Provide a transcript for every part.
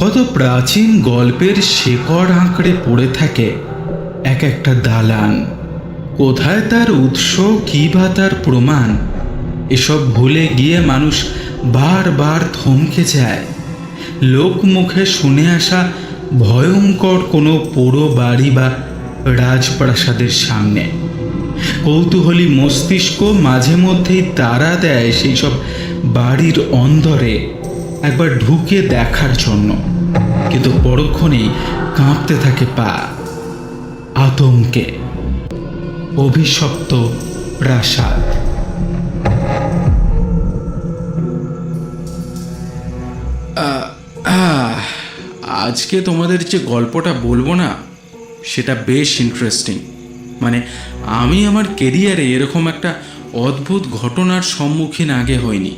কত প্রাচীন গল্পের শেকড় আঁকড়ে পড়ে থাকে এক একটা দালান। কোথায় তার উৎস, কি বা তার প্রমাণ, এসব ভুলে গিয়ে মানুষ বারবার থমকে যায় লোকমুখে শুনে আসা ভয়ঙ্কর কোনো পোড়ো বাড়ি বা রাজপ্রাসাদের সামনে। কৌতূহলী মস্তিষ্ক মাঝে মধ্যেই তাড়া দেয় সেই সব বাড়ির অন্দরে একবার ঢুকে দেখার জন্য, কিন্তু পরক্ষণেই কাঁপতে থাকে পা। আতঙ্কে। অভিশপ্ত প্রাসাদ। আজকে তোমাদের যে গল্পটা বলবো না, সেটা বেশ ইন্টারেস্টিং। মানে আমি আমার কেরিয়ারে এরকম একটা অদ্ভুত ঘটনার সম্মুখীন আগে হইনি।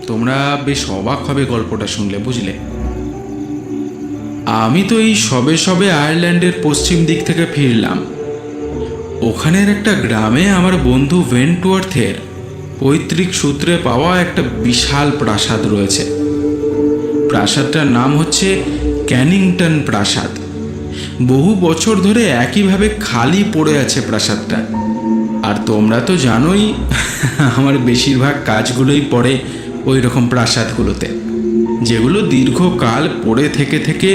তোমরা বেশ অবাক হবে গল্পটা শুনলে, বুঝলে। আমি তো এই সবে সবে আয়ারল্যান্ডের পশ্চিম দিক থেকে ফিরলাম। ওখানের একটা গ্রামে আমার বন্ধু ভেন্টওয়ার্থের পৈতৃক সূত্রে পাওয়া একটা বিশাল প্রাসাদ রয়েছে। প্রাসাদটার নাম হচ্ছে ক্যানিংটন প্রাসাদ। বহু বছর ধরে একইভাবে খালি পড়ে আছে প্রাসাদটা। আর তোমরা তো জানোই আমার বেশিরভাগ কাজগুলোই পড়ে ওই রকম প্রাসাদগুলোতে, যেগুলো দীর্ঘকাল পড়ে থেকে থেকে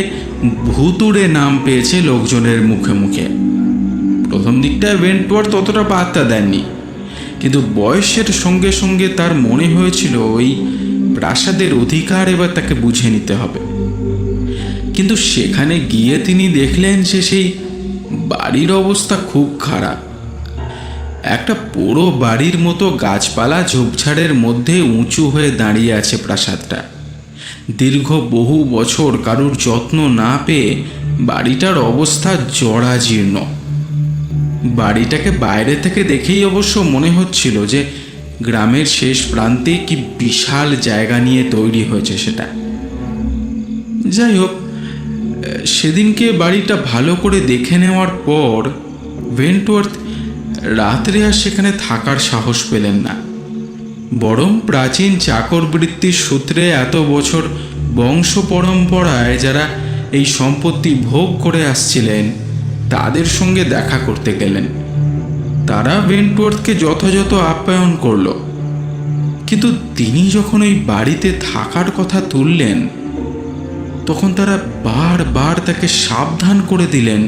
ভুতুড়ে নাম পেয়েছে লোকজনের মুখে মুখে। প্রথম দিকটায় ভেন্টওয়ার্থ ততটা পাত্তা দেননি, কিন্তু বয়সের সঙ্গে সঙ্গে তার মনে হয়েছিল ওই প্রাসাদের অধিকার এবার তাকে বুঝে নিতে হবে। কিন্তু সেখানে গিয়ে তিনি দেখলেন যে সেই বাড়ির অবস্থা খুব খারাপ। একটা পুরো বাড়ির মতো গাছপালা ঝোপঝাড়ের মধ্যে উঁচু হয়ে দাঁড়িয়ে আছে প্রাসাদটা। দীর্ঘ বহু বছর কারুর যত্ন না পেয়ে বাড়িটার অবস্থা জরাজীর্ণ। বাড়িটাকে বাইরে থেকে দেখেই অবশ্য মনে হচ্ছিল যে গ্রামের শেষ প্রান্তে কি বিশাল জায়গা নিয়ে তৈরি হয়েছে সেটা। যাই হোক, সেদিনকে বাড়িটা ভালো করে দেখে নেওয়ার পর ভেন্টওয়ার্থ রাত্রে আর সেখানে থাকার সাহস পেলেন না। বরং প্রাচীন চাকরবৃত্তির সূত্রে এত বছর বংশ পরম্পরায় যারা এই সম্পত্তি ভোগ করে আসছিলেন তাদের সঙ্গে দেখা করতে গেলেন। তারা ভেন্টওয়ার্থকে যথাযথ আপ্যায়ন করল, কিন্তু তিনি যখন ওই বাড়িতে থাকার কথা তুললেন তখন তারা বারবার তাকে সাবধান করে দিলেন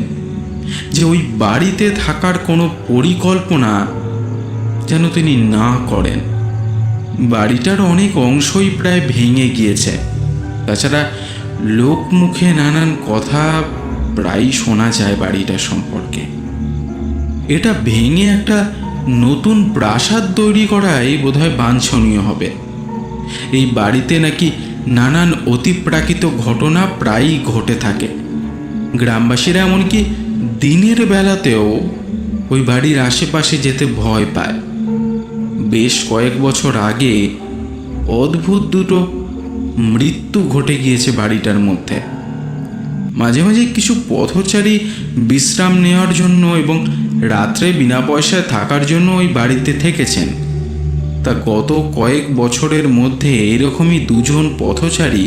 যে ওই বাড়িতে থাকার কোনো পরিকল্পনা যেন তিনি না করেন। বাড়িটার অনেক অংশই প্রায় ভেঙে গিয়েছে। তাছাড়া লোকমুখে নানান কথা প্রায়ই শোনা যায় বাড়িটা সম্পর্কে। এটা ভেঙে একটা নতুন প্রাসাদ তৈরি করাই বোধহয় বাঞ্ছনীয় হবে। এই বাড়িতে নাকি নানান অতিপ্রাকৃত ঘটনা প্রায়ই ঘটে থাকে। গ্রামবাসীরা এমনকি দিনের বেলাতেও ওই বাড়ির আশেপাশে যেতে ভয় পায়। বেশ কয়েক বছর আগে অদ্ভুত দুটো মৃত্যু ঘটে গিয়েছে বাড়িটার মধ্যে। মাঝে মাঝে কিছু পথচারী বিশ্রাম নেওয়ার জন্য এবং রাত্রে বিনা পয়সায় থাকার জন্য ওই বাড়িতে থেকেছেন। তা গত কয়েক বছরের মধ্যে এরকমই দুজন পথচারী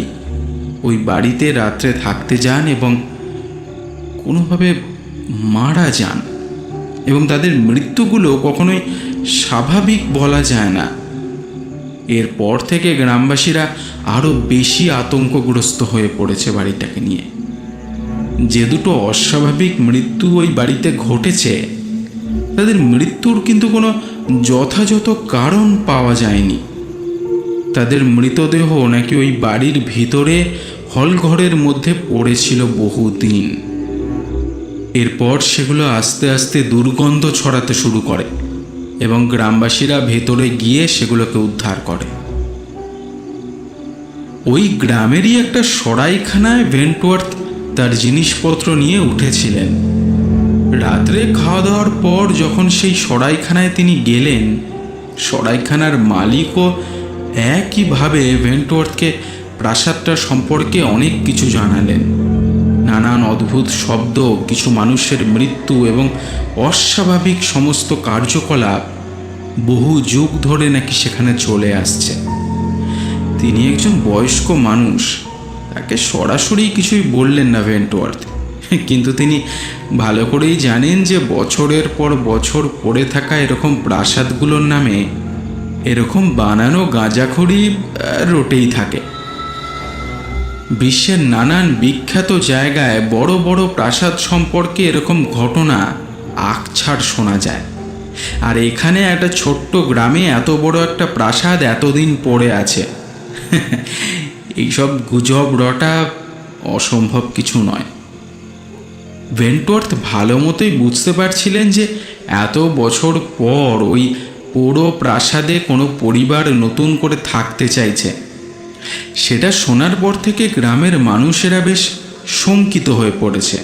ওই বাড়িতে রাত্রে থাকতে যান এবং কোনোভাবে মারা যান, এবং তাদের মৃত্যুগুলো কখনোই স্বাভাবিক বলা যায় না। এরপর থেকে গ্রামবাসীরা আরও বেশি আতঙ্কগ্রস্ত হয়ে পড়েছে বাড়িটাকে নিয়ে। যে দুটো অস্বাভাবিক মৃত্যু ওই বাড়িতে ঘটেছে তাদের মৃত্যুর কিন্তু কোনো যথাযথ কারণ পাওয়া যায়নি। তাদের মৃতদেহ নাকি ওই বাড়ির ভিতরে হলঘরের মধ্যে পড়েছিল বহুদিন। এরপর সেগুলো আস্তে আস্তে দুর্গন্ধ ছড়াতে শুরু করে এবং গ্রামবাসীরা ভেতরে গিয়ে সেগুলোকে উদ্ধার করে। ওই গ্রামেরই একটা সরাইখানায় ভেন্টওয়ার্থ তার জিনিসপত্র নিয়ে উঠেছিলেন। রাত্রে খাওয়া দাওয়ার পর যখন সেই সরাইখানায় তিনি গেলেন, সরাইখানার মালিকও একইভাবে ভেন্টওয়ার্থকে প্রাসাদটা সম্পর্কে অনেক কিছু জানালেন। নানান অদ্ভুত শব্দ, কিছু মানুষের মৃত্যু এবং অস্বাভাবিক সমস্ত কার্যকলাপ বহু যুগ ধরে নাকি সেখানে চলে আসছে। তিনি একজন বয়স্ক মানুষ তাকে সরাসরি কিছুই বললেন না ভেন্টওয়ার্থ, কিন্তু তিনি ভালো করেই জানেন যে বছরের পর বছর পড়ে থাকা এরকম প্রাসাদগুলোর নামে এরকম বানানো গাঁজাখড়ি রটেই থাকে। বিশ্বের নানান বিখ্যাত জায়গায় বড় বড় প্রাসাদ সম্পর্কে এরকম ঘটনা আকছাড় শোনা যায়, আর এখানে একটা ছোট্ট গ্রামে এত বড় একটা প্রাসাদ এতদিন পড়ে আছে। এইসব গুজব রটা অসম্ভব কিছু নয়। ভেন্টওয়ার্থ ভালো মতোই বুঝতে পারছিলেন যে এত বছর পর ওই পুরো প্রাসাদে কোনো পরিবার নতুন করে থাকতে চাইছে। সেটা শোনার পর থেকে গ্রামের মানুষেরা বেশ শঙ্কিত হয়ে পড়েছে,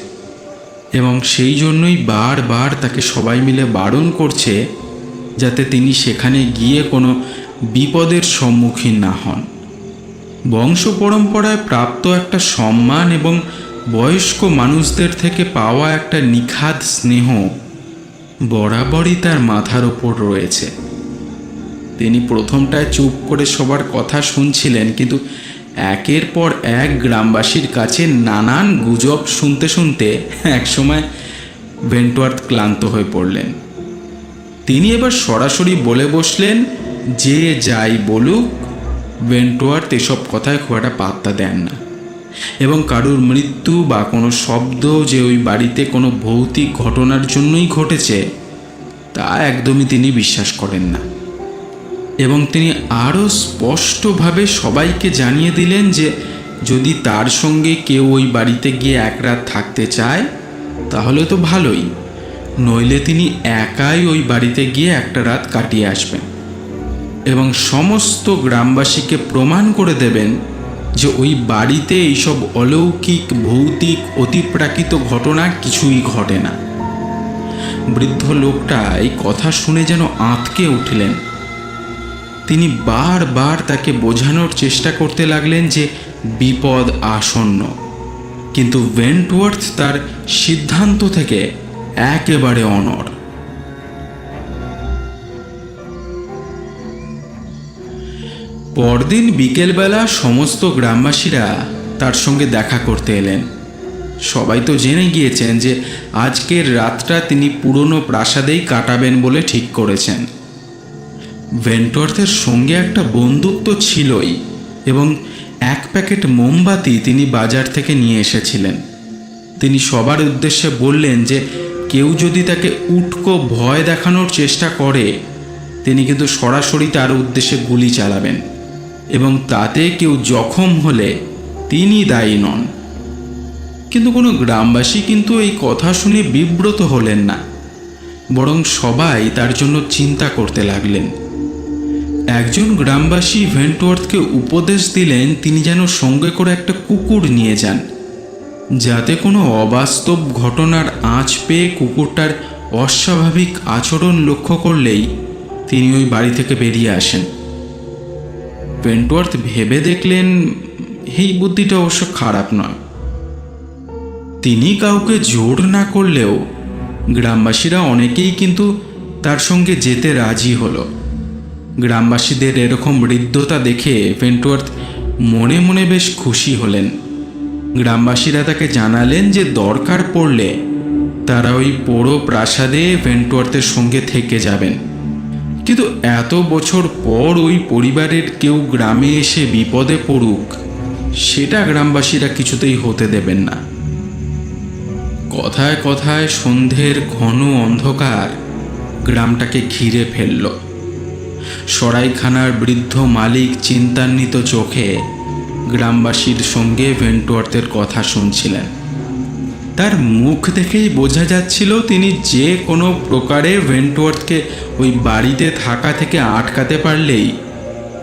এবং সেই জন্যই বারবার তাকে সবাই মিলে বারণ করছে যাতে তিনি সেখানে গিয়ে কোনো বিপদের সম্মুখীন না হন। বংশ পরম্পরায় প্রাপ্ত একটা সম্মান এবং বয়স্ক মানুষদের থেকে পাওয়া একটা নিখাদ স্নেহ বরাবরই তার মাথার ওপর রয়েছে। তিনি প্রথমটায় চুপ করে সবার কথা শুনছিলেন, কিন্তু একের পর এক গ্রামবাসীর কাছে নানান গুজব শুনতে শুনতে একসময় ভেন্টওয়ার্থ ক্লান্ত হয়ে পড়লেন। তিনি এবার সরাসরি বলে বসলেন, যে যাই বলুক ভেন্টওয়ার্থ এসব কথায় খুব একটা পাত্তা দেন না, এবং কারুর মৃত্যু বা কোনো শব্দ যে ওই বাড়িতে কোনো ভৌতিক ঘটনার জন্যই ঘটেছে তা একদমই তিনি বিশ্বাস করেন না। এবং তিনি আরও স্পষ্টভাবে সবাইকে জানিয়ে দিলেন যে যদি তার সঙ্গে কেউ ওই বাড়িতে গিয়ে এক রাত থাকতে চায় তাহলে তো ভালোই, নইলে তিনি একাই ওই বাড়িতে গিয়ে একটা রাত কাটিয়ে আসবেন এবং সমস্ত গ্রামবাসীকে প্রমাণ করে দেবেন যে ওই বাড়িতে এইসব অলৌকিক ভৌতিক অতিপ্রাকৃত ঘটনা কিছুই ঘটে না। বৃদ্ধ লোকটা এই কথা শুনে যেন আঁতকে উঠলেন। তিনি বারবার তাকে বোঝানোর চেষ্টা করতে লাগলেন যে বিপদ আসন্ন, কিন্তু ভেন্টওয়ার্থ তার সিদ্ধান্ত থেকে একেবারে অনড়। পরদিন বিকেলবেলা সমস্ত গ্রামবাসীরা তার সঙ্গে দেখা করতে এলেন। সবাই তো জেনে গিয়েছেন যে আজকের রাতটা তিনি পুরনো প্রাসাদেই কাটাবেন বলে ঠিক করেছেন। ভেন্টওয়ার্থের সঙ্গে একটা বন্দুক তো ছিলই, এবং এক প্যাকেট মোমবাতি তিনি বাজার থেকে নিয়ে এসেছিলেন। তিনি সবার উদ্দেশ্যে বললেন যে কেউ যদি তাকে উটকো ভয় দেখানোর চেষ্টা করে তিনি কিন্তু সরাসরি তার উদ্দেশ্যে গুলি চালাবেন, এবং তাতে কেউ জখম হলে তিনি দায়ী নন। কিন্তু কোনো গ্রামবাসী কিন্তু এই কথা শুনে বিব্রত হলেন না, বরং সবাই তার জন্য চিন্তা করতে লাগলেন। একজন গ্রামবাসী ভেন্টওয়ার্থকে উপদেশ দিলেন তিনি যেন সঙ্গে করে একটা কুকুর নিয়ে যান, যাতে কোনো অবাস্তব ঘটনার আঁচ পেয়ে কুকুরটার অস্বাভাবিক আচরণ লক্ষ্য করলেই তিনি ওই বাড়ি থেকে বেরিয়ে আসেন। ভেন্টওয়ার্থ ভেবে দেখলেন এই বুদ্ধিটা অবশ্য খারাপ নয়। তিনি কাউকে জোর না করলেও গ্রামবাসীরা অনেকেই কিন্তু তার সঙ্গে যেতে রাজি হলো। গ্রামবাসীদের এরকম হৃদ্যতা দেখে ভেন্টওয়ার্থ মনে মনে বেশ খুশি হলেন। গ্রামবাসীরা তাকে জানালেন যে দরকার পড়লে তারা ওই পুরো প্রাসাদে ভেন্টওয়ার্থের সঙ্গে থেকে যাবেন, কিন্তু এত বছর পর ওই পরিবারের কেউ গ্রামে এসে বিপদে পড়ুক সেটা গ্রামবাসীরা কিছুতেই হতে দেবেন না। কথায় কথায় সন্ধ্যের ঘন অন্ধকার গ্রামটাকে ঘিরে ফেলল। সরাইখানার বৃদ্ধ মালিক চিন্তান্বিত চোখে গ্রামবাসীর সঙ্গে ভেন্টওয়ার্থের কথা শুনছিলেন। তার মুখ দেখেই বোঝা যাচ্ছিল তিনি যে কোনো প্রকারে ভেন্টওয়ার্থকে ওই বাড়িতে থাকা থেকে আটকাতে পারলেই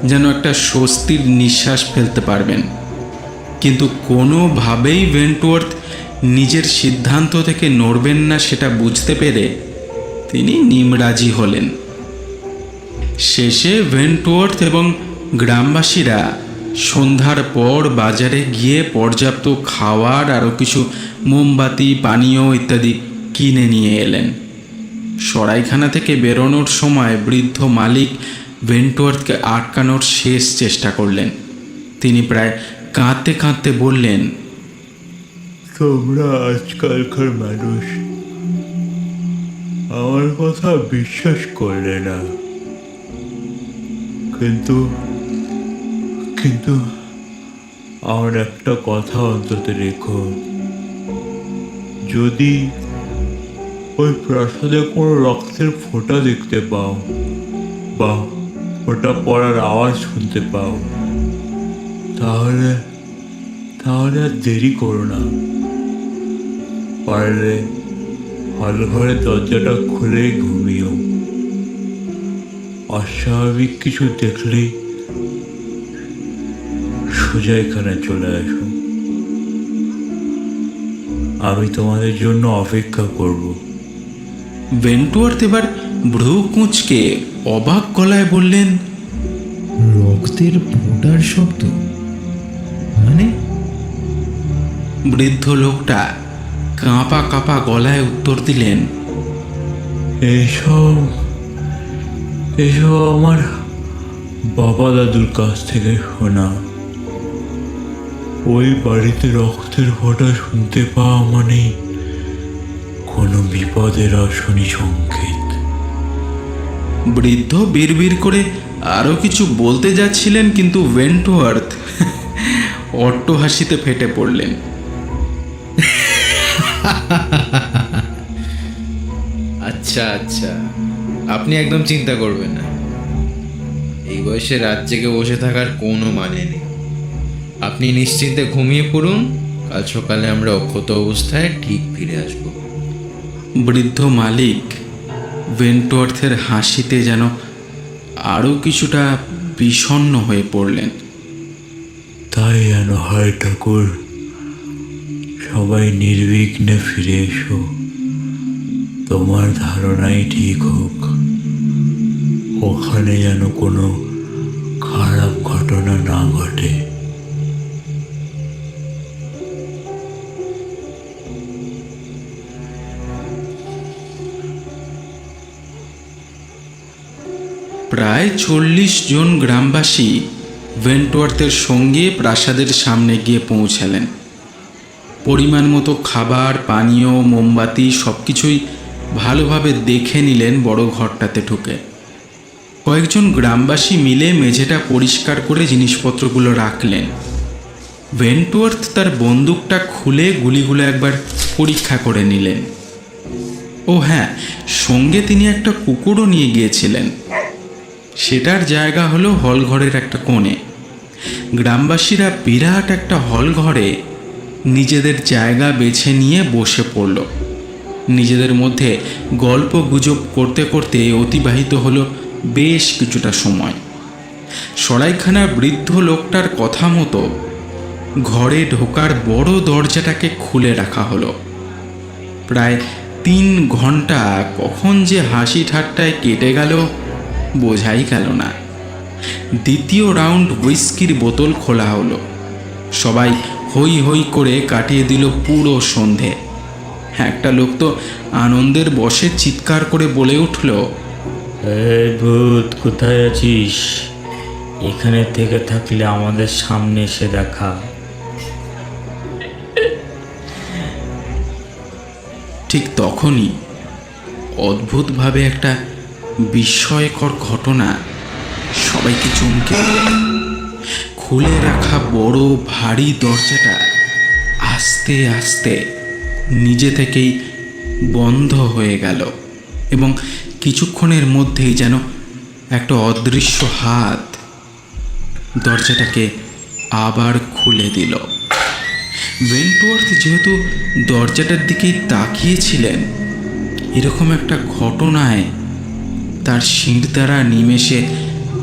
যেন একটা স্বস্তির নিঃশ্বাস ফেলতে পারবেন, কিন্তু কোনোভাবেই ভেন্টওয়ার্থ নিজের সিদ্ধান্ত থেকে নড়বেন না সেটা বুঝতে পেরে তিনি নিমরাজি হলেন। শেষে ভেন্টওয়ার্থ এবং গ্রামবাসীরা সন্ধ্যার পর বাজারে গিয়ে পর্যাপ্ত খাওয়ার আরও কিছু মোমবাতি পানীয় ইত্যাদি কিনে নিয়ে এলেন। সরাইখানা থেকে বেরোনোর সময় বৃদ্ধ মালিক ভেন্টওয়ার্থকে আটকানোর শেষ চেষ্টা করলেন। তিনি প্রায় কাঁদতে কাঁদতে বললেন, তোমরা আজকালকার মানুষ আমার কথা বিশ্বাস করলে না, কিন্তু কিন্তু আমার একটা কথা অন্তত রেখো, যদি ওই প্রাসাদে কোনো রক্তের ফোঁটা দেখতে পাও বা ফোঁটা পড়ার আওয়াজ শুনতে পাও, তাহলে তাহলে আর দেরি করো না, পারলে হল ঘরের দরজাটা খুলে ঘুমিও। অস্বাভাবিক কিছু দেখলেই সোজা এখানে চলে আসো, আমি তোমাদের জন্য অপেক্ষা করব। ভেন্টুয়ার্থ এবার ভ্রু কুঁচকে অবাক গলায় বললেন, রক্তের ফোঁটার শব্দ মানে? বৃদ্ধ লোকটা কাঁপা কাঁপা গলায় উত্তর দিলেন, এসব এসব আমার বাবা দাদুর কাছ থেকে শোনা। ওই বাড়িতে রক্তের ফোঁটা শুনতে পাওয়া মানে কোনো বিপদের আসনি সংকেত। বৃদ্ধ বিড়বিড় করে আরো কিছু বলতে যাচ্ছিলেন, কিন্তু ভেন্টুয়ার্থ অট্ট হাসিতে ফেটে পড়লেন। আচ্ছা আচ্ছা, আপনি একদম চিন্তা করবেন না। এই বয়সে রাত জেগে বসে থাকার কোনো মানে নেই। আপনি নিশ্চিন্তে ঘুমিয়ে পড়ুন, কাল সকালে আমরা অক্ষত অবস্থায় ঠিক ফিরে আসব। বৃদ্ধ মালিক ভেন্টুয়ার্থের হাসিতে যেন আরো কিছুটা বিষণ্ণ হয়ে পড়লেন। তাই যেন হয় ঠাকুর, সবাই নির্বিঘ্নে ফিরে এসো, তোমার ধারণাই ঠিক হোক, ওখানে যেন কোনো খারাপ ঘটনা না ঘটে। প্রায় 40 জন গ্রামবাসী ভেন্টুয়ার্থের সঙ্গে প্রাসাদের সামনে গিয়ে পৌঁছালেন। পরিমাণ মতো খাবার, পানীয়, মোমবাতি সবকিছুই ভালোভাবে দেখে নিলেন বড় ঘরটাতে ঢুকে। কয়েকজন গ্রামবাসী মিলে মেঝেটা পরিষ্কার করে জিনিসপত্রগুলো রাখলেন। ভেন্টুয়ার্থ তার বন্দুকটা খুলে গুলিগুলো একবার পরীক্ষা করে নিলেন। ও হ্যাঁ, সঙ্গে তিনি একটা কুকুরও নিয়ে গিয়েছিলেন। সেটার জায়গা হলো হলঘরের একটা কোণে। গ্রামবাসীরা বিরাট একটা হলঘরে নিজেদের জায়গা বেছে নিয়ে বসে পড়ল। নিজেদের মধ্যে গল্প গুজব করতে করতে অতিবাহিত হলো বেশ কিছুটা সময়। সরাইখানার বৃদ্ধ লোকটার কথা মতো ঘরে ঢোকার বড় দরজাটাকে খুলে রাখা হলো। প্রায় 3 ঘন্টা কখন যে হাসি ঠাট্টায় কেটে গেল বোঝাই গেল না। দ্বিতীয় রাউন্ড হুইস্কির বোতল খোলা হলো। সবাই হই হই করে কাটিয়ে দিল পুরো সন্ধে। একটা লোক তো আনন্দের বশে চিৎকার করে বলে উঠল, এই ভূত, কোথায় আছিস? এখানে থেকে থাকলে আমাদের সামনে এসে দেখা। ঠিক তখনই অদ্ভুতভাবে একটা বিস্ময়কর ঘটনা সবাইকে চমকে দিল। খুলে রাখা বড় ভারী দরজাটা আস্তে আস্তে নিজে থেকেই বন্ধ হয়ে গেল এবং কিছুক্ষণের মধ্যেই যেন একটা অদৃশ্য হাত দরজাটাকে আবার খুলে দিল। ভেন্টুয়ার্থ যেহেতু দরজাটার দিকেই তাকিয়েছিলেন, এরকম একটা ঘটনায় তার শিরদাঁড়া নিমেষে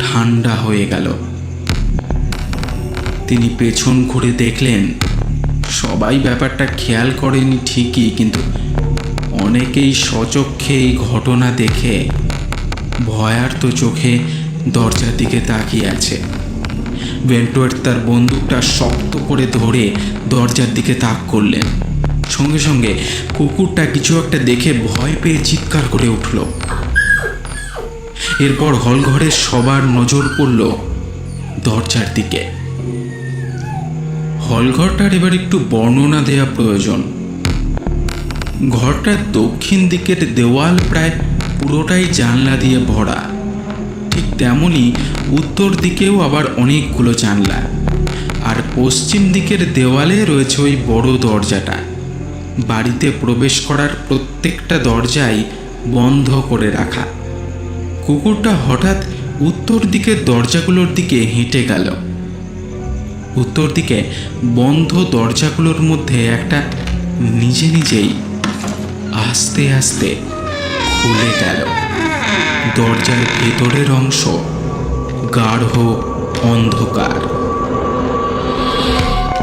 ঠান্ডা হয়ে গেল। তিনি পেছন ঘুরে দেখলেন সবাই ব্যাপারটা খেয়াল করেনি ঠিকই, কিন্তু অনেকেই সচক্ষে এই ঘটনা দেখে ভয়ার্ত চোখে দরজার দিকে তাকিয়ে আছে। ভেন্টুয়ার্থ তার বন্দুকটা শক্ত করে ধরে দরজার দিকে তাক করলেন। সঙ্গে সঙ্গে কুকুরটা কিছু একটা দেখে ভয় পেয়ে চিৎকার করে উঠল। এরপর হলঘরের সবার নজর পড়ল দরজার দিকে। হলঘরটার এবার একটু বর্ণনা দেওয়া প্রয়োজন। ঘরটার দক্ষিণ দিকের দেওয়াল প্রায় পুরোটাই জানলা দিয়ে ভরা। ঠিক তেমনি উত্তর দিকেও আবার অনেকগুলো জানলা, আর পশ্চিম দিকের দেওয়ালে রয়েছে ওই বড় দরজাটা। বাড়িতে প্রবেশ করার প্রত্যেকটা দরজাই বন্ধ করে রাখা। কুকুরটা হঠাৎ উত্তর দিকের দরজাগুলোর দিকে হেঁটে গেল। উত্তর দিকে বন্ধ দরজাগুলোর মধ্যে একটা নিজে নিজেই আস্তে আস্তে খুলে গেল। দরজার ভেতরের অংশ গাঢ় অন্ধকার।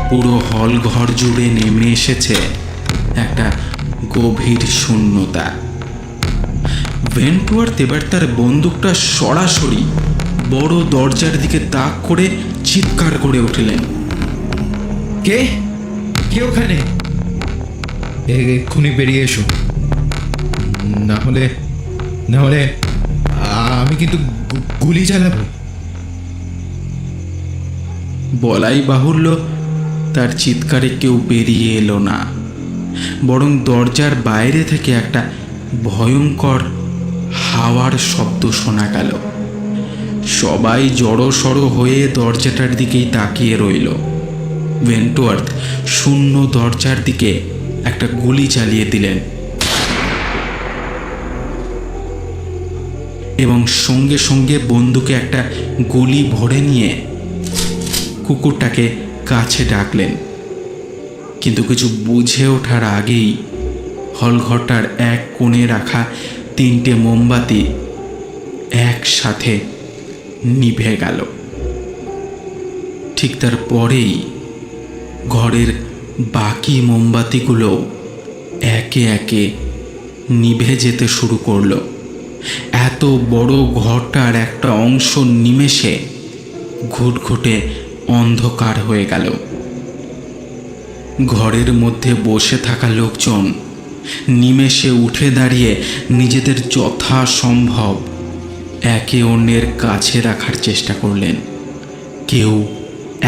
পুরো হল ঘর জুড়ে নেমে এসেছে একটা গভীর শূন্যতা। ভেন্টওয়ার্থ এবার তার বন্দুকটা সরাসরি বড় দরজার দিকে তাক করে চিৎকার করে উঠলেন। কে কে ওখানে? এক্ষুনি বেরিয়ে এসো, না হলে আমি কিন্তু গুলি চালাবো। বলাই বাহুল্য, তার চিৎকারে কেউ বেরিয়ে এলো না, বরং দরজার বাইরে থেকে একটা ভয়ঙ্কর হাওয়ার শব্দ শোনা গেল। সবাই জড়সড় হয়ে দরজাটার দিকেই তাকিয়ে রইল। ভেন্টওয়ার্থ শূন্য দরজার দিকে একটা গুলি চালিয়ে দিলেন এবং সঙ্গে সঙ্গে বন্দুকে একটা গুলি ভরে নিয়ে কুকুরটাকে কাছে ডাকলেন। কিন্তু কিছু বুঝে ওঠার আগেই হলঘরটার এক কোণে রাখা 3টে মোমবাতি একসাথে নিভে গেল। ঠিক তার পরেই ঘরের বাকি মোমবাতিগুলো একে একে নিভে যেতে শুরু করলো। এত বড় ঘরটার একটা অংশ নিমেষে ঘুটঘুটে অন্ধকার হয়ে গেল। ঘরের মধ্যে বসে থাকা লোকজন নিমেষে উঠে দাঁড়িয়ে নিজেদের যথাসম্ভব একে অন্যের কাছে রাখার চেষ্টা করলেন। কেউ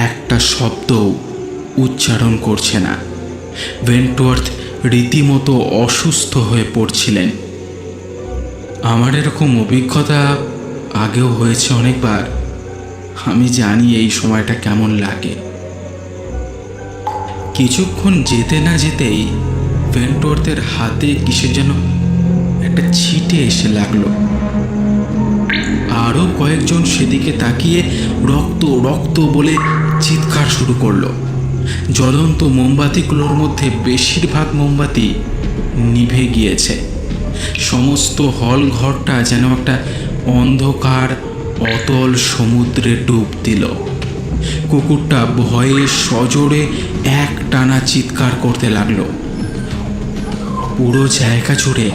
একটা শব্দ উচ্চারণ করছে না। ভেন্টওয়ার্থ রীতিমতো অসুস্থ হয়ে পড়ছিলেন। আমার এরকম অভিজ্ঞতা আগেও হয়েছে অনেকবার। আমি জানি এই সময়টা কেমন লাগে। কিছুক্ষণ যেতে না যেতেই ভেন্টওয়ার্থের হাতে কিসের যেন একটা ছিটে এসে লাগলো। আরও কয়েকজন সেদিকে তাকিয়ে রক্ত রক্ত বলে চিৎকার শুরু করলো। জ্বলন্ত মোমবাতিগুলোর মধ্যে বেশিরভাগ মোমবাতি নিভে গিয়েছে। সমস্ত হল ঘরটা যেন একটা অন্ধকার অতল সমুদ্রে ডুব দিল। কুকুরটা ভয়ে সজোরে এক টানা চিৎকার করতে লাগলো। পুরো জায়গা জুড়ে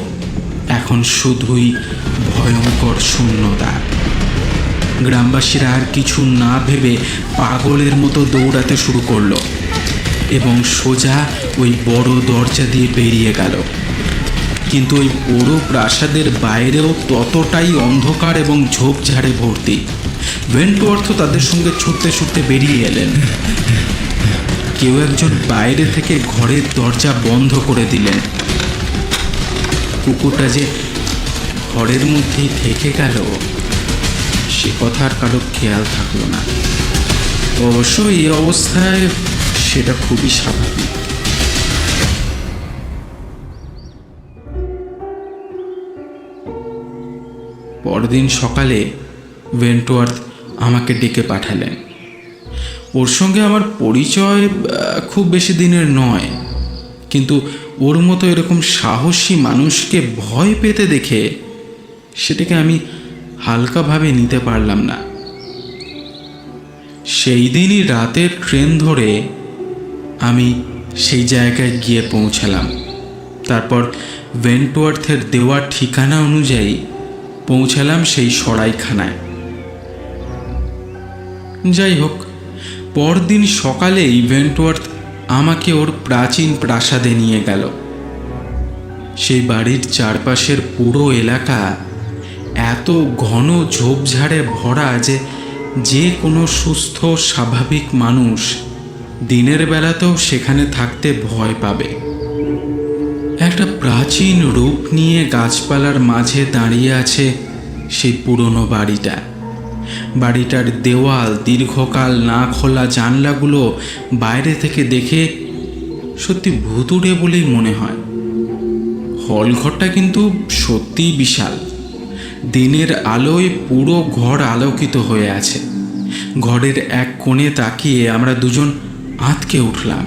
এখন শুধুই ভয়ঙ্কর শূন্যতা। গ্রামবাসীরা আর কিছু না ভেবে পাগলের মতো দৌড়াতে শুরু করলো এবং সোজা ওই বড় দরজা দিয়ে বেরিয়ে গেল। কিন্তু ওই বড় প্রাসাদের বাইরেও ততটাই অন্ধকার এবং ঝোপঝাড়ে ভর্তি। ভেন্টওয়ার্থ তাদের সঙ্গে ছুটতে ছুটতে বেরিয়ে এলেন। কেউ একজন বাইরে থেকে ঘরের দরজা বন্ধ করে দিলেন। কুকুরটা যে ঘরের মধ্যেই থেকে গেল সে কথা আর কারো খেয়াল থাকলো না। অবশ্য এই অবস্থায় সেটা খুবই স্বাভাবিক। পরদিন সকালে ভেন্টওয়ার্থ আমাকে ডেকে পাঠালেন। ওর সঙ্গে আমার পরিচয় খুব বেশি দিনের নয়, কিন্তু ওর মতো এরকম সাহসী মানুষকে ভয় পেতে দেখে সেটাকে আমি হালকাভাবে নিতে পারলাম না। সেই দিনই রাতের ট্রেন ধরে আমি সেই জায়গায় গিয়ে পৌঁছালাম। তারপর ভেন্টওয়ার্থের দেওয়া ঠিকানা অনুযায়ী পৌঁছালাম সেই সরাইখানায়। যাই হোক, পরদিন সকালেই ভেন্টওয়ার্থ আমাকে ওর প্রাচীন প্রাসাদে নিয়ে গেল। সেই বাড়ির চারপাশের পুরো এলাকা এত ঘন ঝোপঝাড়ে ভরা যে কোনো সুস্থ স্বাভাবিক মানুষ দিনের বেলাতেও সেখানে থাকতে ভয় পাবে। একটা প্রাচীন রূপ নিয়ে গাছপালার মাঝে দাঁড়িয়ে আছে সেই পুরনো বাড়িটা। বাড়িটার দেওয়াল, দীর্ঘকাল না খোলা জানলাগুলো বাইরে থেকে দেখে সত্যি ভুতুড়ে বলেই মনে হয়। হলঘরটা কিন্তু সত্যিই বিশাল। দিনের আলোয় পুরো ঘর আলোকিত হয়ে আছে। ঘরের এক কোণে তাকিয়ে আমরা দুজন আঁতকে উঠলাম।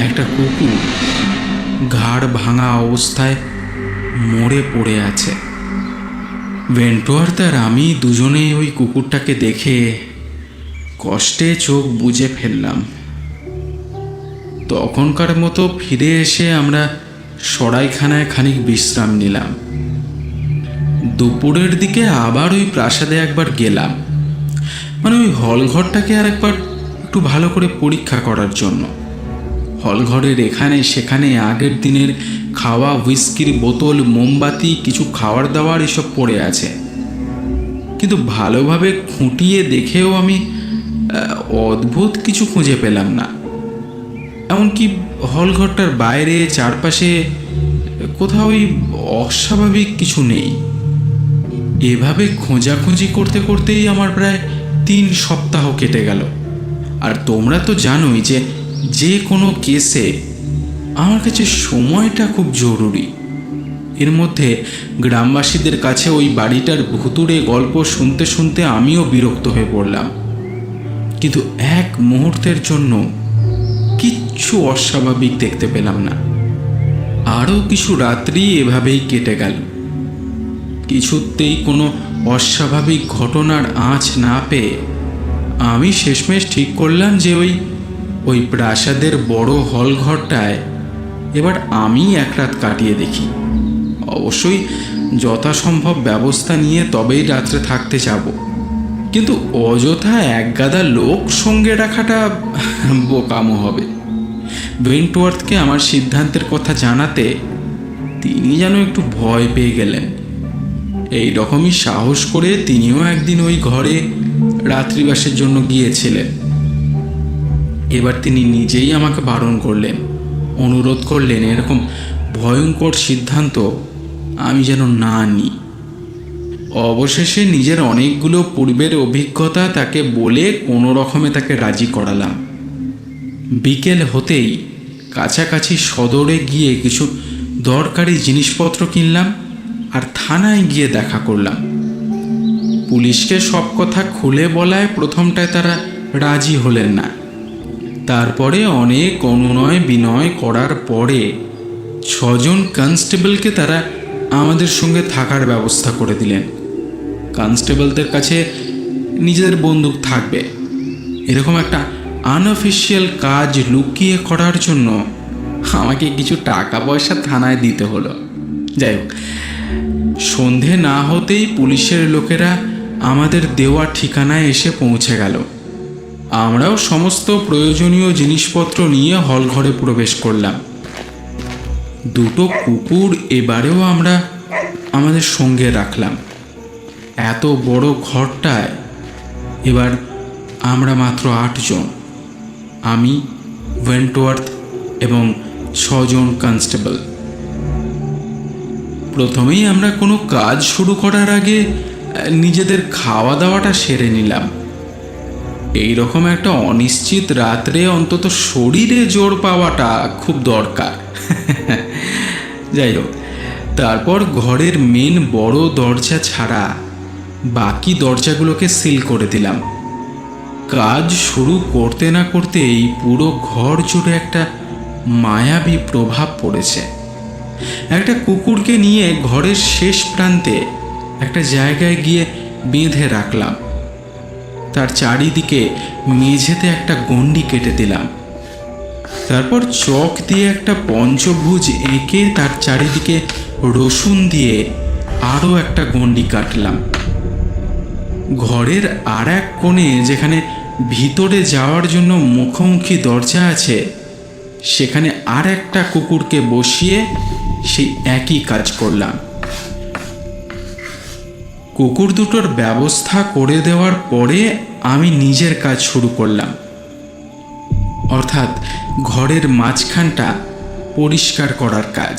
একটা কুকুর ঘাড় ভাঙা অবস্থায় মরে পড়ে আছে। ভেন্টুয়ার্থ আর আমি দুজনেই ওই কুকুরটাকে দেখে কষ্টে চোখ বুজে ফেললাম। তখনকার মতো ফিরে এসে আমরা সরাইখানায় খানিক বিশ্রাম নিলাম। দুপুরের দিকে আবার ওই প্রাসাদে একবার গেলাম, মানে ওই হলঘরটাকে আর একবার একটু ভালো করে পরীক্ষা করার জন্য। হলঘরের এখানে সেখানে আগের দিনের খাওয়া হুইস্কির বোতল, মোমবাতি, কিছু খাওয়ার দাওয়ার এসব পড়ে আছে, কিন্তু ভালোভাবে খুঁটিয়ে দেখেও আমি অদ্ভুত কিছু খুঁজে পেলাম না। এমনকি হলঘরটার বাইরে চারপাশে কোথাও অস্বাভাবিক কিছু নেই। এভাবে খোঁজাখুঁজি করতে করতেই আমার প্রায় 3 সপ্তাহ কেটে গেল। আর তোমরা তো জানোই যে যে কোনো কেসে আমার কাছে সময়টা খুব জরুরি। এর মধ্যে গ্রামবাসীদের কাছে ওই বাড়িটার ভুতুড়ে গল্প শুনতে শুনতে আমিও বিরক্ত হয়ে পড়লাম। কিন্তু এক মুহূর্তের জন্য কিচ্ছু অস্বাভাবিক দেখতে পেলাম না। আরও কিছু রাত্রি এভাবেই কেটে গেল। কিছুতেই কোনো অস্বাভাবিক ঘটনার আঁচ না পেয়ে আমি শেষমেশ ঠিক করলাম যে ওই প্রাসাদের বড় হলঘরটায় এবার আমি এক রাত কাটিয়ে দেখি। অবশ্যই যথাসম্ভব ব্যবস্থা নিয়ে তবেই রাত্রে থাকতে যাব, কিন্তু অযথা একগাদা লোক সঙ্গে রাখাটা বোকামো হবে। ভেন্টওয়ার্থকে আমার সিদ্ধান্তের কথা জানাতে তিনি যেন একটু ভয় পেয়ে গেলেন। এই রকমই সাহস করে তিনিও একদিন ওই ঘরে রাত্রিবাসের জন্য গিয়েছিলেন। এবার তিনি নিজেই আমাকে বারণ করলেন, অনুরোধ করলেন এরকম ভয়ঙ্কর সিদ্ধান্ত আমি যেন না নিই। অবশেষে নিজের অনেকগুলো পূর্বের অভিজ্ঞতা তাকে বলে কোনো রকমে তাকে রাজি করালাম। বিকেল হতেই কাছাকাছি সদরে গিয়ে কিছু দরকারি জিনিসপত্র কিনলাম আর থানায় গিয়ে দেখা করলাম। পুলিশকে সব কথা খুলে বলায় প্রথমটায় তারা রাজি হলেন না। তারপরে অনেক অনুনয় বিনয় করার পরে 6 জন কনস্টেবলকে তারা আমাদের সঙ্গে থাকার ব্যবস্থা করে দিলেন। কনস্টেবলদের কাছে নিজেদের বন্দুক থাকবে, এরকম একটা আনঅফিসিয়াল কাজ লুকিয়ে করার জন্য আমাকে কিছু টাকা পয়সা থানায় দিতে হলো। যাই হোক, সন্ধে না হতেই পুলিশের লোকেরা আমাদের দেওয়া ঠিকানায় এসে পৌঁছে গেল। আমরাও সমস্ত প্রয়োজনীয় জিনিসপত্র নিয়ে হলঘরে প্রবেশ করলাম। 2টো কুকুর এবারেও আমরা আমাদের সঙ্গে রাখলাম। এত বড় ঘরটায় এবার আমরা মাত্র 8 জন, আমি, ভেন্টওয়ার্থ এবং 6 জন কনস্টেবল। প্রথমেই আমরা কোনো কাজ শুরু করার আগে নিজেদের খাওয়া দাওয়াটা সেরে নিলাম। এই রকম একটা অনিশ্চিত রাত্রে অন্তত শরীরে জোর পাওয়াটা খুব দরকার। যাই হোক, তারপর ঘরের মেন বড় দরজা ছাড়া বাকি দরজাগুলোকে সিল করে দিলাম। কাজ শুরু করতে না করতেই পুরো ঘর জুড়ে একটা মায়াবী প্রভাব পড়েছে। একটা কুকুরকে নিয়ে ঘরের শেষ প্রান্তে একটা জায়গায় গিয়ে বেঁধে রাখলাম। তার চারিদিকে মেঝেতে একটা গণ্ডি কেটে দিলাম। তারপর চক দিয়ে একটা পঞ্চভুজ এঁকে তার চারিদিকে রসুন দিয়ে আরও একটা গণ্ডি কাটলাম। ঘরের আর এক কোণে যেখানে ভিতরে যাওয়ার জন্য মুখোমুখি দরজা আছে, সেখানে আর একটা কুকুরকে বসিয়ে সেই একই কাজ করলাম। কুকুর দুটোর ব্যবস্থা করে দেওয়ার পরে আমি নিজের কাজ শুরু করলাম। অর্থাৎ ঘরের মাঝখানটা পরিষ্কার করার কাজ।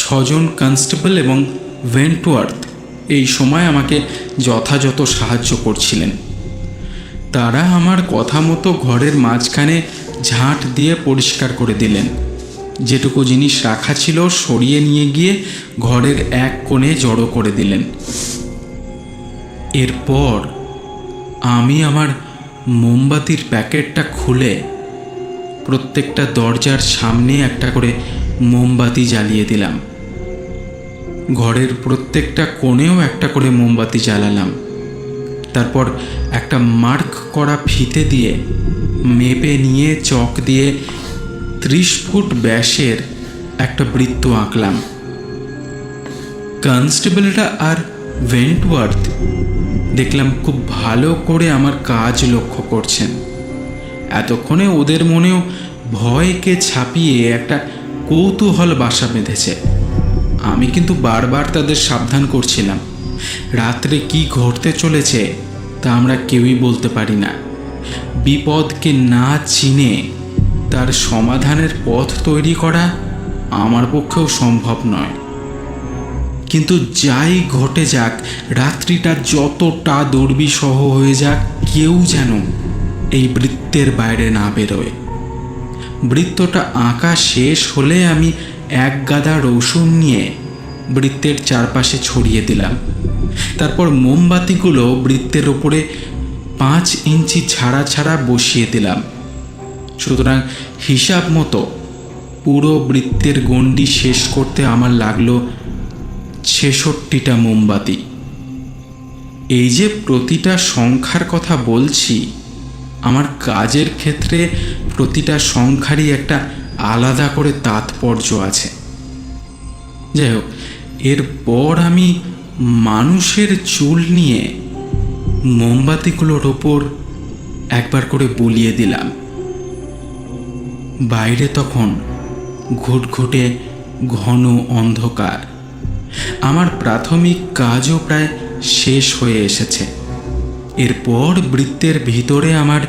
6 জন কনস্টেবল এবং ওয়েন্টওয়ার্থ এই সময় আমাকে যথাযথ সাহায্য করছিলেন। তারা আমার কথা মতো ঘরের মাঝখানে ঝাঁট দিয়ে পরিষ্কার করে দিলেন। যেটুকু জিনিস রাখা ছিল সরিয়ে নিয়ে গিয়ে ঘরের এক কোণে জড়ো করে দিলেন। এরপর আমি আমার মোমবাতির প্যাকেটটা খুলে প্রত্যেকটা দরজার সামনে একটা করে মোমবাতি জ্বালিয়ে দিলাম। ঘরের প্রত্যেকটা কোণেও একটা করে মোমবাতি জ্বালালাম। তারপর একটা মার্ক করা ফিতে দিয়ে মেপে নিয়ে চক দিয়ে 30 ফুট ব্যাসের একটা বৃত্ত আঁকলাম। কনস্টেবলরা আর ওয়েন্টওয়ার্থ দেখলাম খুব ভালো করে আমার কাজ লক্ষ্য করছেন। এতক্ষণে ওদের মনেও ভয়কে ছাপিয়ে একটা কৌতূহল বাসা বেঁধেছে। আমি কিন্তু বারবার তাদের সাবধান করছিলাম, রাত্রে কি ঘটতে চলেছে তা আমরা কেউই বলতে পারি না। বিপদকে না চিনে তার সমাধানের পথ তৈরি করা আমার পক্ষেও সম্ভব নয়। কিন্তু যাই ঘটে যাক, রাত্রিটা যতটা দুর্বিষহ হয়ে যাক, কেউ যেন এই বৃত্তের বাইরে না বেরোয়। বৃত্তটা আঁকা শেষ হলে আমি এক গাদা রসুন নিয়ে বৃত্তের চারপাশে ছড়িয়ে দিলাম। তারপর মোমবাতিগুলো বৃত্তের ওপরে 5 ইঞ্চি ছাড়া ছাড়া বসিয়ে দিলাম। সুতরাং হিসাব মতো পুরো বৃত্তের গণ্ডি শেষ করতে আমার লাগলো 66টা মোমবাতি। এই যে প্রতিটা সংখ্যার কথা বলছি, আমার কাজের ক্ষেত্রে প্রতিটা সংখ্যারই একটা আলাদা করে তাৎপর্য আছে। যাই হোক, এরপর আমি মানুষের চুল নিয়ে মোমবাতিগুলোর ওপর একবার করে বুলিয়ে দিলাম। বাইরে তখন ঘুটঘুটে ঘন অন্ধকার। আমার প্রাথমিক কাজও প্রায় শেষ হয়ে এসেছে। এরপর বৃত্তের ভিতরে আমার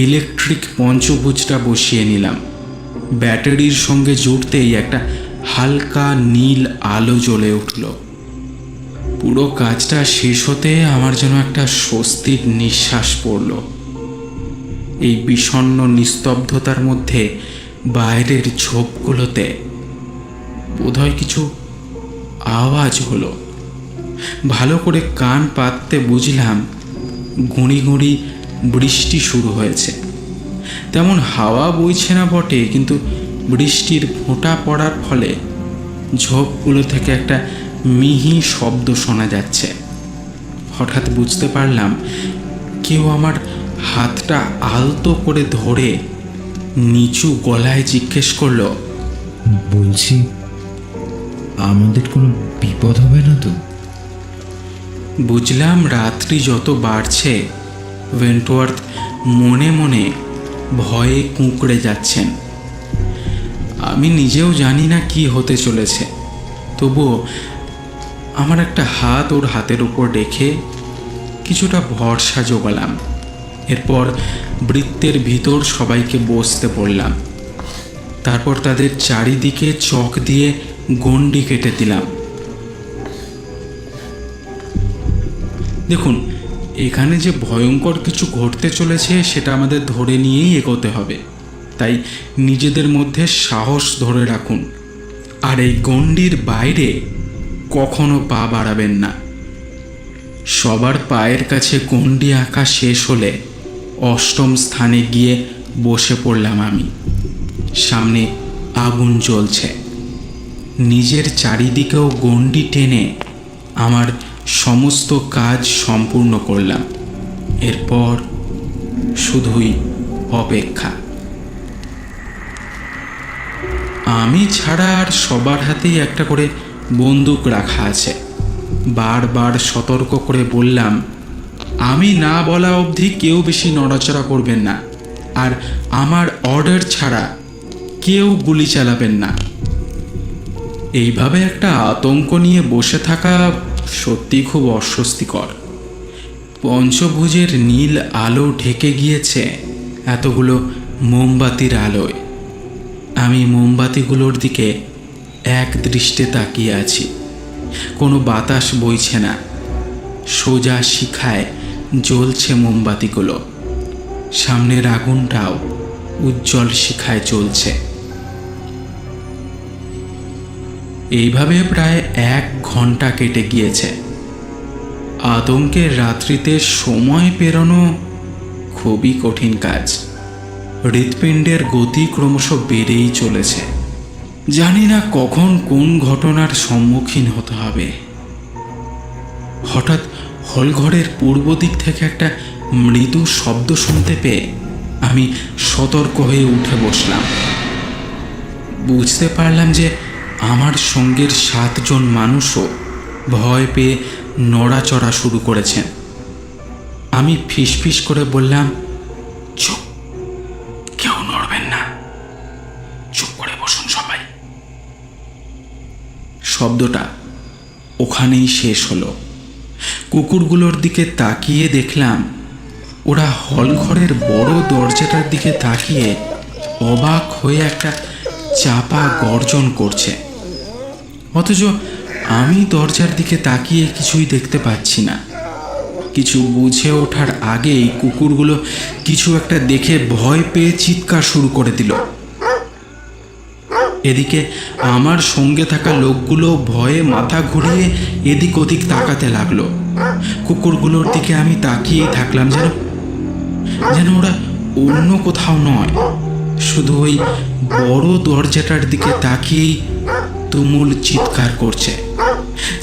ইলেকট্রিক পঞ্চভুজটা বসিয়ে নিলাম। ব্যাটারির সঙ্গে জুড়তেই একটা হালকা নীল আলো জ্বলে উঠল। পুরো কাজটা শেষ হতে আমার যেন একটা স্বস্তির নিঃশ্বাস পড়ল। এই বিষণ্ণ নিস্তব্ধতার মধ্যে বাইরের ঝোপগুলোতে বোধহয় কিছু আওয়াজ হলো। ভালো করে কান পাততে বুঝলাম গুঁড়ি গুঁড়ি বৃষ্টি শুরু হয়েছে। তেমন হাওয়া বইছে না বটে, কিন্তু বৃষ্টির ফোঁটা পড়ার ফলে ঝোপগুলো থেকে একটা মিহি শব্দ শোনা যাচ্ছে। হঠাৎ বুঝতে পারলাম কেউ আমার হাতটা আলতো করে ধরে নিচু গলায় জিজ্ঞেস করলো, বলছি আমাদের কোনো বিপদ হবে না তো? বুঝলাম রাত্রি যত বাড়ছে ওয়েন্টওয়ার্থ মনে মনে ভয়ে কুঁকড়ে যাচ্ছেন। আমি নিজেও জানি না কি হতে চলেছে, তবুও আমার একটা হাত ওর হাতের উপর রেখে কিছুটা ভরসা জোগালাম। এরপর বৃত্তের ভিতর সবাইকে বসতে বললাম। তারপর তাদের চারিদিকে চক দিয়ে গণ্ডি কেটে দিলাম। দেখুন, এখানে যে ভয়ঙ্কর কিছু ঘটতে চলেছে সেটা আমাদের ধরে নিয়েই এগোতে হবে। তাই নিজেদের মধ্যে সাহস ধরে রাখুন, আর এই গণ্ডির বাইরে কখনো পা বাড়াবেন না। সবার পায়ের কাছে গণ্ডি আঁকা শেষ হলে 8ম স্থানে গিয়ে বসে পড়লাম আমি। সামনে আগুন জ্বলছে। নিজের চারিদিকেও গণ্ডি টেনে আমার সমস্ত কাজ সম্পূর্ণ করলাম। এরপর শুধুই অপেক্ষা। আমি ছাড়া আর সবার হাতেই একটা করে বন্দুক রাখা আছে। বারবার সতর্ক করে বললাম, আমি না বলা অবধি কেউ বেশি নড়াচড়া করবেন না, আর আমার অর্ডার ছাড়া কেউ গুলি চালাবেন না। এইভাবে একটা আতঙ্ক নিয়ে বসে থাকা সত্যি খুব অস্বস্তিকর। পঞ্চভুজের নীল আলো ঢেকে গিয়েছে এতগুলো মোমবাতির আলোয়। আমি মোমবাতিগুলোর দিকে এক দৃষ্টে তাকিয়ে আছি। কোনো বাতাস বইছে না, সোজা শিখায় জ্বলছে মোমবাতিগুলো। সামনের আগুনটাও উজ্জ্বল শিখায় চলছে। এইভাবে প্রায় 1 ঘন্টা কেটে গিয়েছে। আতঙ্কের রাত্রিতে সময় পেরোনো খুবই কঠিন কাজ। হৃৎপিণ্ডের গতি ক্রমশ বেড়েই চলেছে। জানি না কখন কোন ঘটনার সম্মুখীন হতে হবে। হঠাৎ হলঘরের পূর্ব দিক থেকে একটা মৃদু শব্দ শুনতে পেয়ে আমি সতর্ক হয়ে উঠে বসলাম। বুঝতে পারলাম যে আমার সঙ্গের 7 জন মানুষও ভয় পেয়ে নড়াচড়া শুরু করেছেন। আমি ফিসফিস করে বললাম, চুপ, কেউ নড়বেন না, চুপ করে বসুন সবাই। শব্দটা ওখানেই শেষ হলো। কুকুরগুলোর দিকে তাকিয়ে দেখলাম ওরা হলঘরের বড় দরজাটার দিকে তাকিয়ে অবাক হয়ে একটা চাপা গর্জন করছে। অথচ আমি দরজার দিকে তাকিয়ে কিছুই দেখতে পাচ্ছি না। কিছু বুঝে ওঠার আগেই কুকুরগুলো কিছু একটা দেখে ভয় পেয়ে চিৎকার শুরু করে দিল। এদিকে আমার সঙ্গে থাকা লোকগুলো ভয়ে মাথা ঘুরিয়ে এদিক ওদিক তাকাতে লাগলো। কুকুরগুলোর দিকে আমি তাকিয়েই থাকলাম, যেন ওরা অন্য কোথাও নয়, শুধু ওই বড় দরজাটার দিকে তাকিয়েই তুমুল চিৎকার করছে।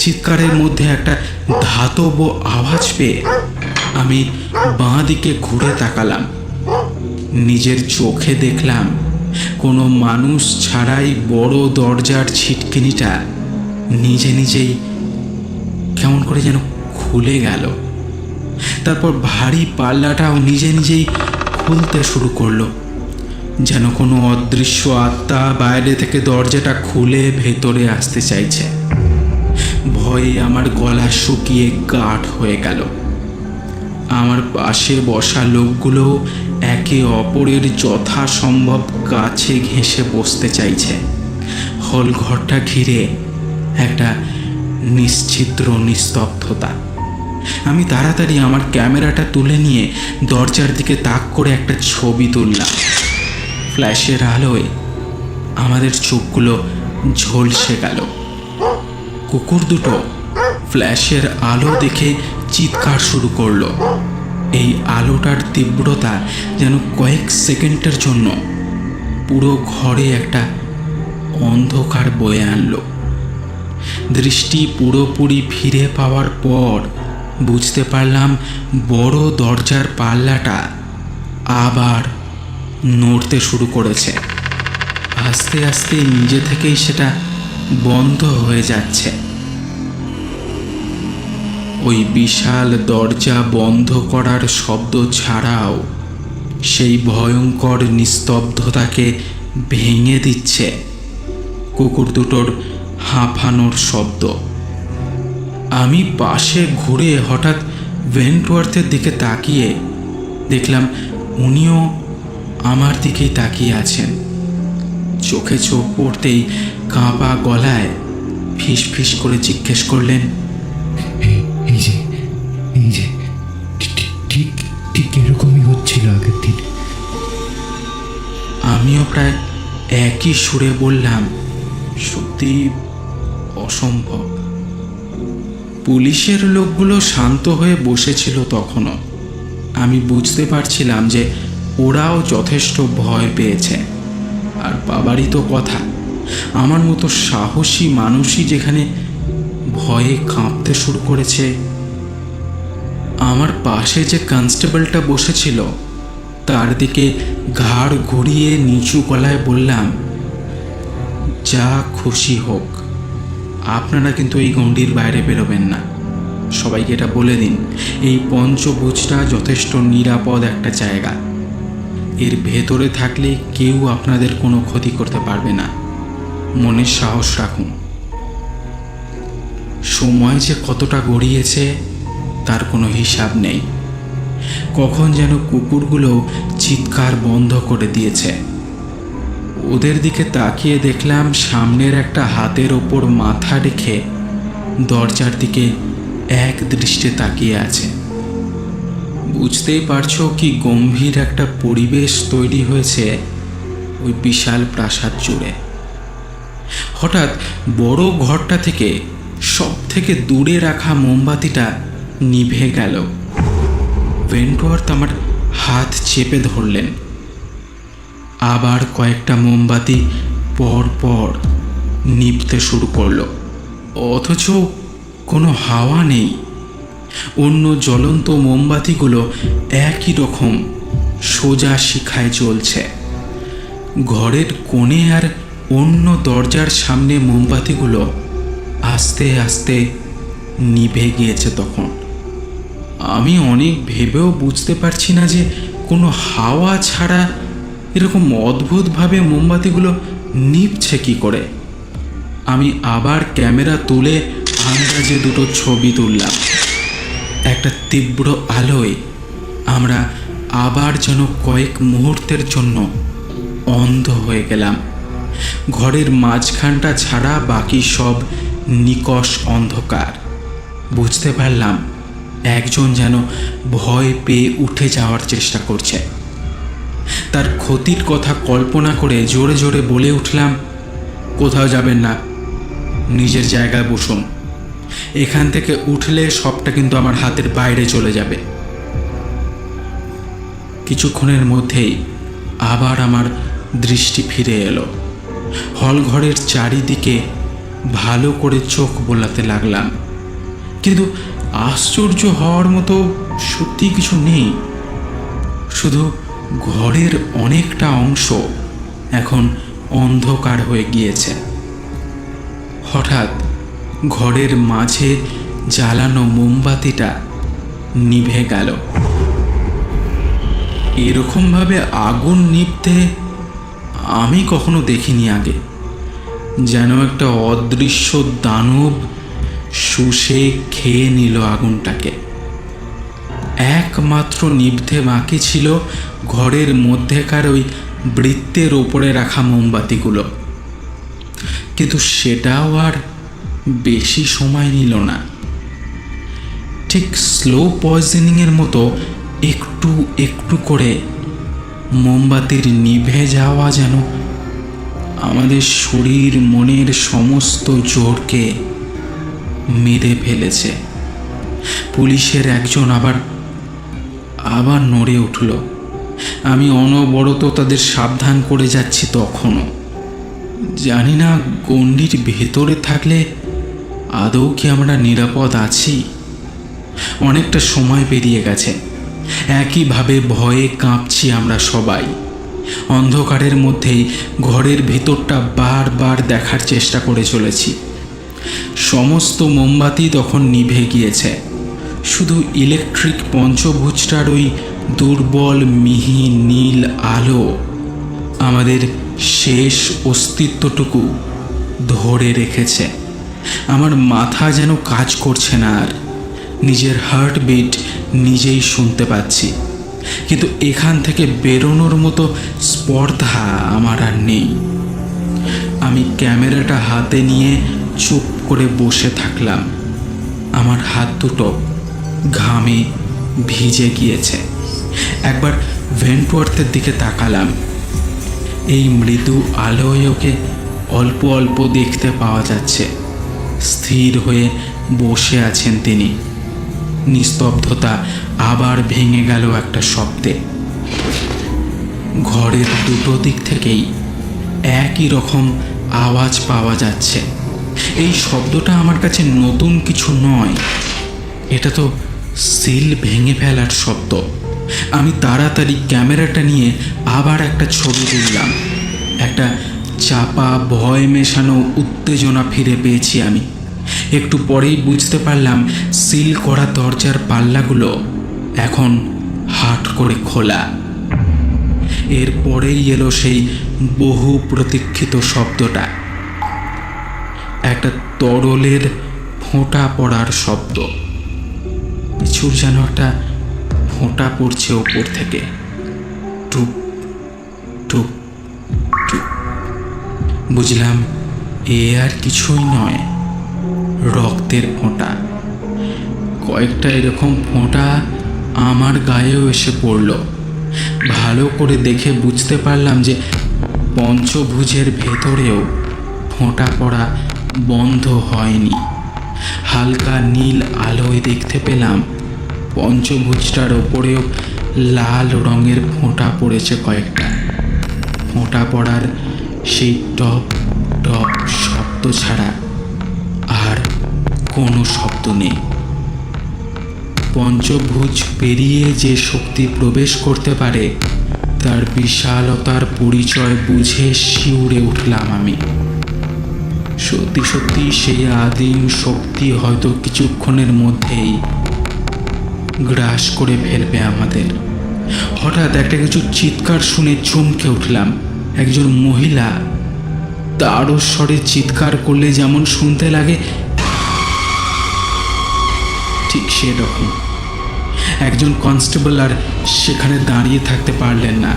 চিৎকারের মধ্যে একটা ধাতব আওয়াজ পেয়ে আমি বাঁ দিকে ঘুরে তাকালাম। নিজের চোখে দেখলাম কোনো মানুষ ছাড়াই বড় দরজার ছিটকিনিটা নিজে নিজেই কেমন করে যেন খুলে গেল। তারপর ভারী পাল্লাটাও নিজে নিজেই খুলতে শুরু করলো, যেন কোনো অদৃশ্য আত্মা বাইরে থেকে দরজাটা খুলে ভেতরে আসতে চাইছে। ভয়ে আমার গলা শুকিয়ে কাঠ হয়ে গেল। আমার পাশে বসা লোকগুলো একে অপরের যথাসম্ভব কাছে ঘেঁষে বসতে চাইছে। হল ঘরটা ঘিরে একটা নিশ্চিদ্র নিস্তব্ধতা। আমি তাড়াতাড়ি আমার ক্যামেরাটা তুলে নিয়ে দরজার দিকে তাক করে একটা ছবি তুললাম। ফ্ল্যাশের আলোয় আমাদের চোখগুলো ঝলসে গেল। কুকুর দুটো ফ্ল্যাশের আলো দেখে চিৎকার শুরু করলো। এই আলোটার তীব্রতা যেন কয়েক সেকেন্ডের জন্য পুরো ঘরে একটা অন্ধকার বয়ে আনলো। দৃষ্টি পুরোপুরি ফিরে পাওয়ার পর বুঝতে পারলাম বড় দরজার পাল্লাটা আবার নড়তে শুরু করেছে। আস্তে আস্তে নিজে থেকেই সেটা বন্ধ হয়ে যাচ্ছে। ওই বিশাল দরজা বন্ধ করার শব্দ ছাড়াও সেই ভয়ঙ্কর নিস্তব্ধতাকে ভেঙে দিচ্ছে কুকুর দুটোর হাঁফানোর শব্দ। আমি পাশে ঘুরে হঠাৎ ওয়েন্টওয়ার্থের দিকে তাকিয়ে দেখলাম উনিও আমার দিকেই তাকিয়ে আছেন। চোখে চোখ পড়তেই কাঁপা গলায় ফিসফিস করে জিজ্ঞেস করলেন, এই যে ঠিক ঠিক এরকমই হচ্ছিল আগের দিন। আমিও প্রায় একই সুরে বললাম, সত্যি অসম্ভব। পুলিশের লোকগুলো শান্ত হয়ে বসেছিল তখনও। আমি বুঝতে পারছিলাম যে ওরাও যথেষ্ট ভয় পেয়েছে। আর বাবারই তো কথা, আমার মতো সাহসী মানুষই যেখানে ভয়ে কাঁপতে শুরু করেছে। আমার পাশে যে কনস্টেবলটা বসেছিল তার দিকে ঘাড় ঘুরিয়ে নিচু গলায় বললাম, যা খুশি হোক, আপনারা কিন্তু এই গণ্ডির বাইরে বেরোবেন না। সবাইকে এটা বলে দিন, এই পঞ্চভুজটা যথেষ্ট নিরাপদ একটা জায়গা। এর ভেতরে থাকলে কেউ আপনাদের কোনো ক্ষতি করতে পারবে না। মনে সাহস রাখুন। সময় যে কতটা গড়িয়েছে তার কোনো হিসাব নেই। কখন যেন কুকুরগুলো চিৎকার বন্ধ করে দিয়েছে। ওদের দিকে তাকিয়ে দেখলাম সামনের একটা হাতের ওপর মাথা রেখে দরজার দিকে এক দৃষ্টে তাকিয়ে আছে। বুঝতেই পারছো কি গম্ভীর একটা পরিবেশ তৈরি হয়েছে ওই বিশাল প্রাসাদ জুড়ে। হঠাৎ বড় ঘরটা থেকে সব থেকে দূরে রাখা মোমবাতিটা নিভে গেল। ওয়েন্টওয়ার্থ আমার হাত চেপে ধরলেন। আবার কয়েকটা মোমবাতি পর পর নিভতে শুরু করলো, অথচ কোনো হাওয়া নেই। অন্য জ্বলন্ত মোমবাতিগুলো একই রকম সোজা শিখায় জ্বলছে। ঘরের কোণে আর অন্য দরজার সামনে মোমবাতিগুলো আস্তে আস্তে নিভে গিয়েছে। তখন আমি অনেক ভেবেও বুঝতে পারছি না যে কোনো হাওয়া ছাড়া এরকম অদ্ভুতভাবে মোমবাতিগুলো নিভছে কি করে। আমি আবার ক্যামেরা তুলে আন্দাজে দুটো ছবি তুললাম। একটা তীব্র আলোয় আমরা আবার যেন কয়েক মুহূর্তের জন্য অন্ধ হয়ে গেলাম। ঘরের মাঝখানটা ছাড়া বাকি সব নিকষ অন্ধকার। বুঝতে পারলাম একজন যেন ভয় পেয়ে উঠে যাওয়ার চেষ্টা করছে। তার ক্ষতির কথা কল্পনা করে জোরে জোরে বলে উঠলাম, কোথাও যাবেন না, নিজের জায়গায় বসুন। এখান থেকে উঠলে সবটা কিন্তু আমার হাতের বাইরে চলে যাবে। কিছুক্ষণের মধ্যেই আবার আমার দৃষ্টি ফিরে এলো। হলঘরের চারিদিকে ভালো করে চোখ বোলাতে লাগলাম, কিন্তু আশ্চর্য হওয়ার মতো সত্যি কিছু নেই। শুধু ঘরের অনেকটা অংশ এখন অন্ধকার হয়ে গিয়েছে। হঠাৎ ঘরের মাঝে জ্বালানো মোমবাতিটা নিভে গেল। এরকমভাবে আগুন নিভতে আমি কখনো দেখিনি আগে। যেন একটা অদৃশ্য দানব শুষে খেয়ে নিল আগুনটাকে। একমাত্র নিভতে বাকি ছিল ঘরের মধ্যেকার ওই বৃত্তের ওপরে রাখা মোমবাতিগুলো, কিন্তু সেটাও আর বেশি সময় নিল না। ঠিক স্লো পয়জনিংয়ের মতো একটু একটু করে মোমবাতির নিভে যাওয়া যেন আমাদের শরীর মনের সমস্ত জোরকে মেরে ফেলেছে। পুলিশের একজন আবার নড়ে উঠল। আমি অনবরত তাদের সাবধান করে যাচ্ছি। তখনও জানি না গণ্ডির ভেতরে থাকলে আদৌ কি আমরা নিরাপদ আছি। অনেকটা সময় পেরিয়ে গেছে। একইভাবে ভয়ে কাঁপছি আমরা সবাই। অন্ধকারের মধ্যেই ঘরের ভেতরটা বারবার দেখার চেষ্টা করে চলেছি। সমস্ত মোমবাতি তখন নিভে গিয়েছে। শুধু ইলেকট্রিক পঞ্চভুজটার ওই দুর্বল মিহি নীল আলো আমাদের শেষ অস্তিত্বটুকু ধরে রেখেছে। আমার মাথা যেন কাজ করছে না আর। নিজের হার্টবিট নিজেই শুনতে পাচ্ছি, কিন্তু এখান থেকে বেরোনোর মতো স্পর্ধা আমার আর নেই। আমি ক্যামেরাটা হাতে নিয়ে চুপ করে বসে থাকলাম। আমার হাত দুটো ঘামে ভিজে গিয়েছে। একবার ওয়েন্টওয়ার্থের দিকে তাকালাম। এই মৃদু আলোয় ওকে অল্প অল্প দেখতে পাওয়া যাচ্ছে। স্থির হয়ে বসে আছেন তিনি। নিস্তব্ধতা আবার ভেঙে গেল একটা শব্দে। ঘরের দুটো দিক থেকেই একই রকম আওয়াজ পাওয়া যাচ্ছে। এই শব্দটা আমার কাছে নতুন কিছু নয়, এটা তো সিল ভেঙে ফেলার শব্দ। আমি তাড়াতাড়ি ক্যামেরাটা নিয়ে আবার একটা ছবি তুললাম। একটা চাপা ভয় মেশানো উত্তেজনা ফিরে পেয়েছি আমি। একটু পরেই বুঝতে পারলাম সিল করা দরজার পাল্লাগুলো এখন হাট করে খোলা। এরপরেই এলো সেই বহু প্রতীক্ষিত শব্দটা, একটা তরলের ফোঁটা পড়ার শব্দ। কিছুর যেন একটা ফোঁটা পড়ছে ওপর থেকে। টুপ টুপ টুপ। বুঝলাম এ আর কিছুই নয়, রক্তের ফোঁটা। কয়েকটা এরকম ফোঁটা আমার গায়েও এসে পড়ল। ভালো করে দেখে বুঝতে পারলাম যে পঞ্চভুজের ভেতরেও ফোঁটা পড়া বন্ধ হয়নি। হালকা নীল আলোয় দেখতে পেলাম পঞ্চভুজটার ওপরেও লাল রঙের ফোঁটা পড়েছে কয়েকটা। ফোঁটা পড়ার সেই টপ টপ শব্দ ছাড়া আর কোনো শব্দ নেই। পঞ্চভুজ পেরিয়ে যে শক্তি প্রবেশ করতে পারে তার বিশালতার পরিচয় বুঝে শিউরে উঠলাম আমি। সত্যি সত্যি সেই আদিম শক্তি হয়তো কিছুক্ষণের মধ্যেই গ্রাস করে ফেলবে আমাদের। হঠাৎ একটা কিছু চিৎকার শুনে চমকে উঠলাম। একজন মহিলা তারও স্বরে চিৎকার করলে যেমন শুনতে লাগে ঠিক সেরকম। একজন কনস্টেবল আর সেখানে দাঁড়িয়ে থাকতে পারলেন না।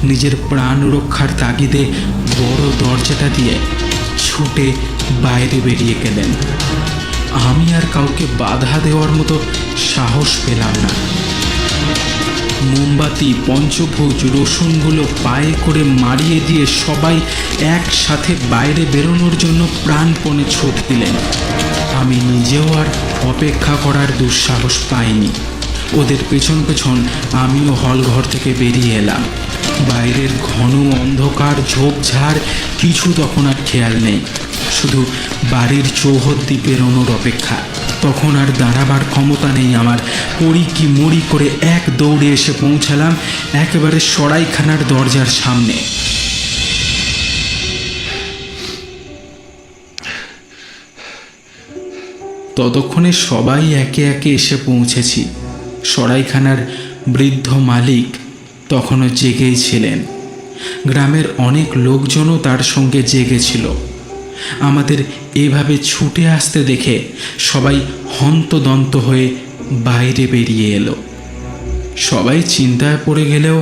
নিজের প্রাণ রক্ষার তাগিদে বড় দরজাটা দিয়ে ছুটে বাইরে বেরিয়ে গেলেন। আমি আর কাউকে বাধা দেওয়ার মতো সাহস পেলাম না। মোমবাতি, পঞ্চভুজ, রসুনগুলো পায়ে করে মারিয়ে দিয়ে সবাই একসাথে বাইরে বেরোনোর জন্য প্রাণপণে ছুট দিলেন। আমি নিজেও আর অপেক্ষা করার দুঃসাহস পাইনি। ওদের পেছন পেছন আমিও হলঘর থেকে বেরিয়ে এলাম। বাইরের ঘন অন্ধকার, ঝোপঝাড় কিছু তখন আর খেয়াল নেই, শুধু বাড়ির চৌহদ্দি পেরোনোর অপেক্ষা। তখন আর দাঁড়াবার ক্ষমতা নেই আমার। পড়ি কি মরি করে এক দৌড়ে এসে পৌঁছালাম একেবারে সরাইখানার দরজার সামনে। ততক্ষণে সবাই একে একে এসে পৌঁছেছি। সরাইখানার বৃদ্ধ মালিক তখনও জেগেই ছিলেন। গ্রামের অনেক লোকজনও তার সঙ্গে জেগেছিল। আমাদের এভাবে ছুটে আসতে দেখে সবাই হন্তদন্ত হয়ে বাইরে বেরিয়ে এলো। সবাই চিন্তায় পড়ে গেলেও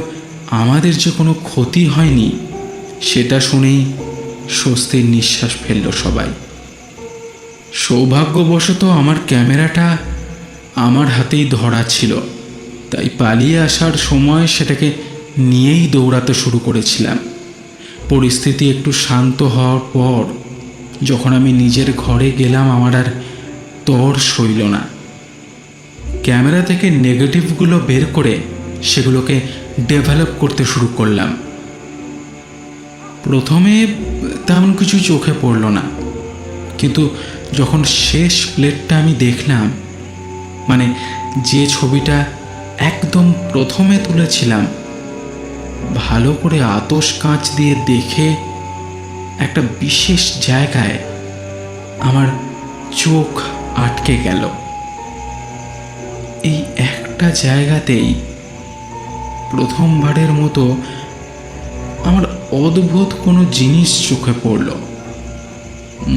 আমাদের যে কোনো ক্ষতি হয়নি সেটা শুনেই স্বস্তির নিঃশ্বাস ফেলল সবাই। সৌভাগ্যবশত আমার ক্যামেরাটা আমার হাতেই ধরা ছিল, তাই পালিয়ে আসার সময় সেটাকে নিয়েই দৌড়াতে শুরু করেছিলাম। পরিস্থিতি একটু শান্ত হওয়ার পর যখন আমি নিজের ঘরে গেলাম আমার আর তর সইল না। ক্যামেরা থেকে নেগেটিভগুলো বের করে সেগুলোকে ডেভেলপ করতে শুরু করলাম। প্রথমে তেমন কিছু চোখে পড়ল না, কিন্তু যখন শেষ প্লেটটা আমি দেখলাম, মানে যে ছবিটা একদম প্রথমে তুলেছিলাম, ভালো করে আতশ কাঁচ দিয়ে দেখে একটা বিশেষ জায়গায় আমার চোখ আটকে গেল। এই একটা জায়গাতেই প্রথমবারের মতো আমার অদ্ভুত কোনো জিনিস চোখে পড়ল।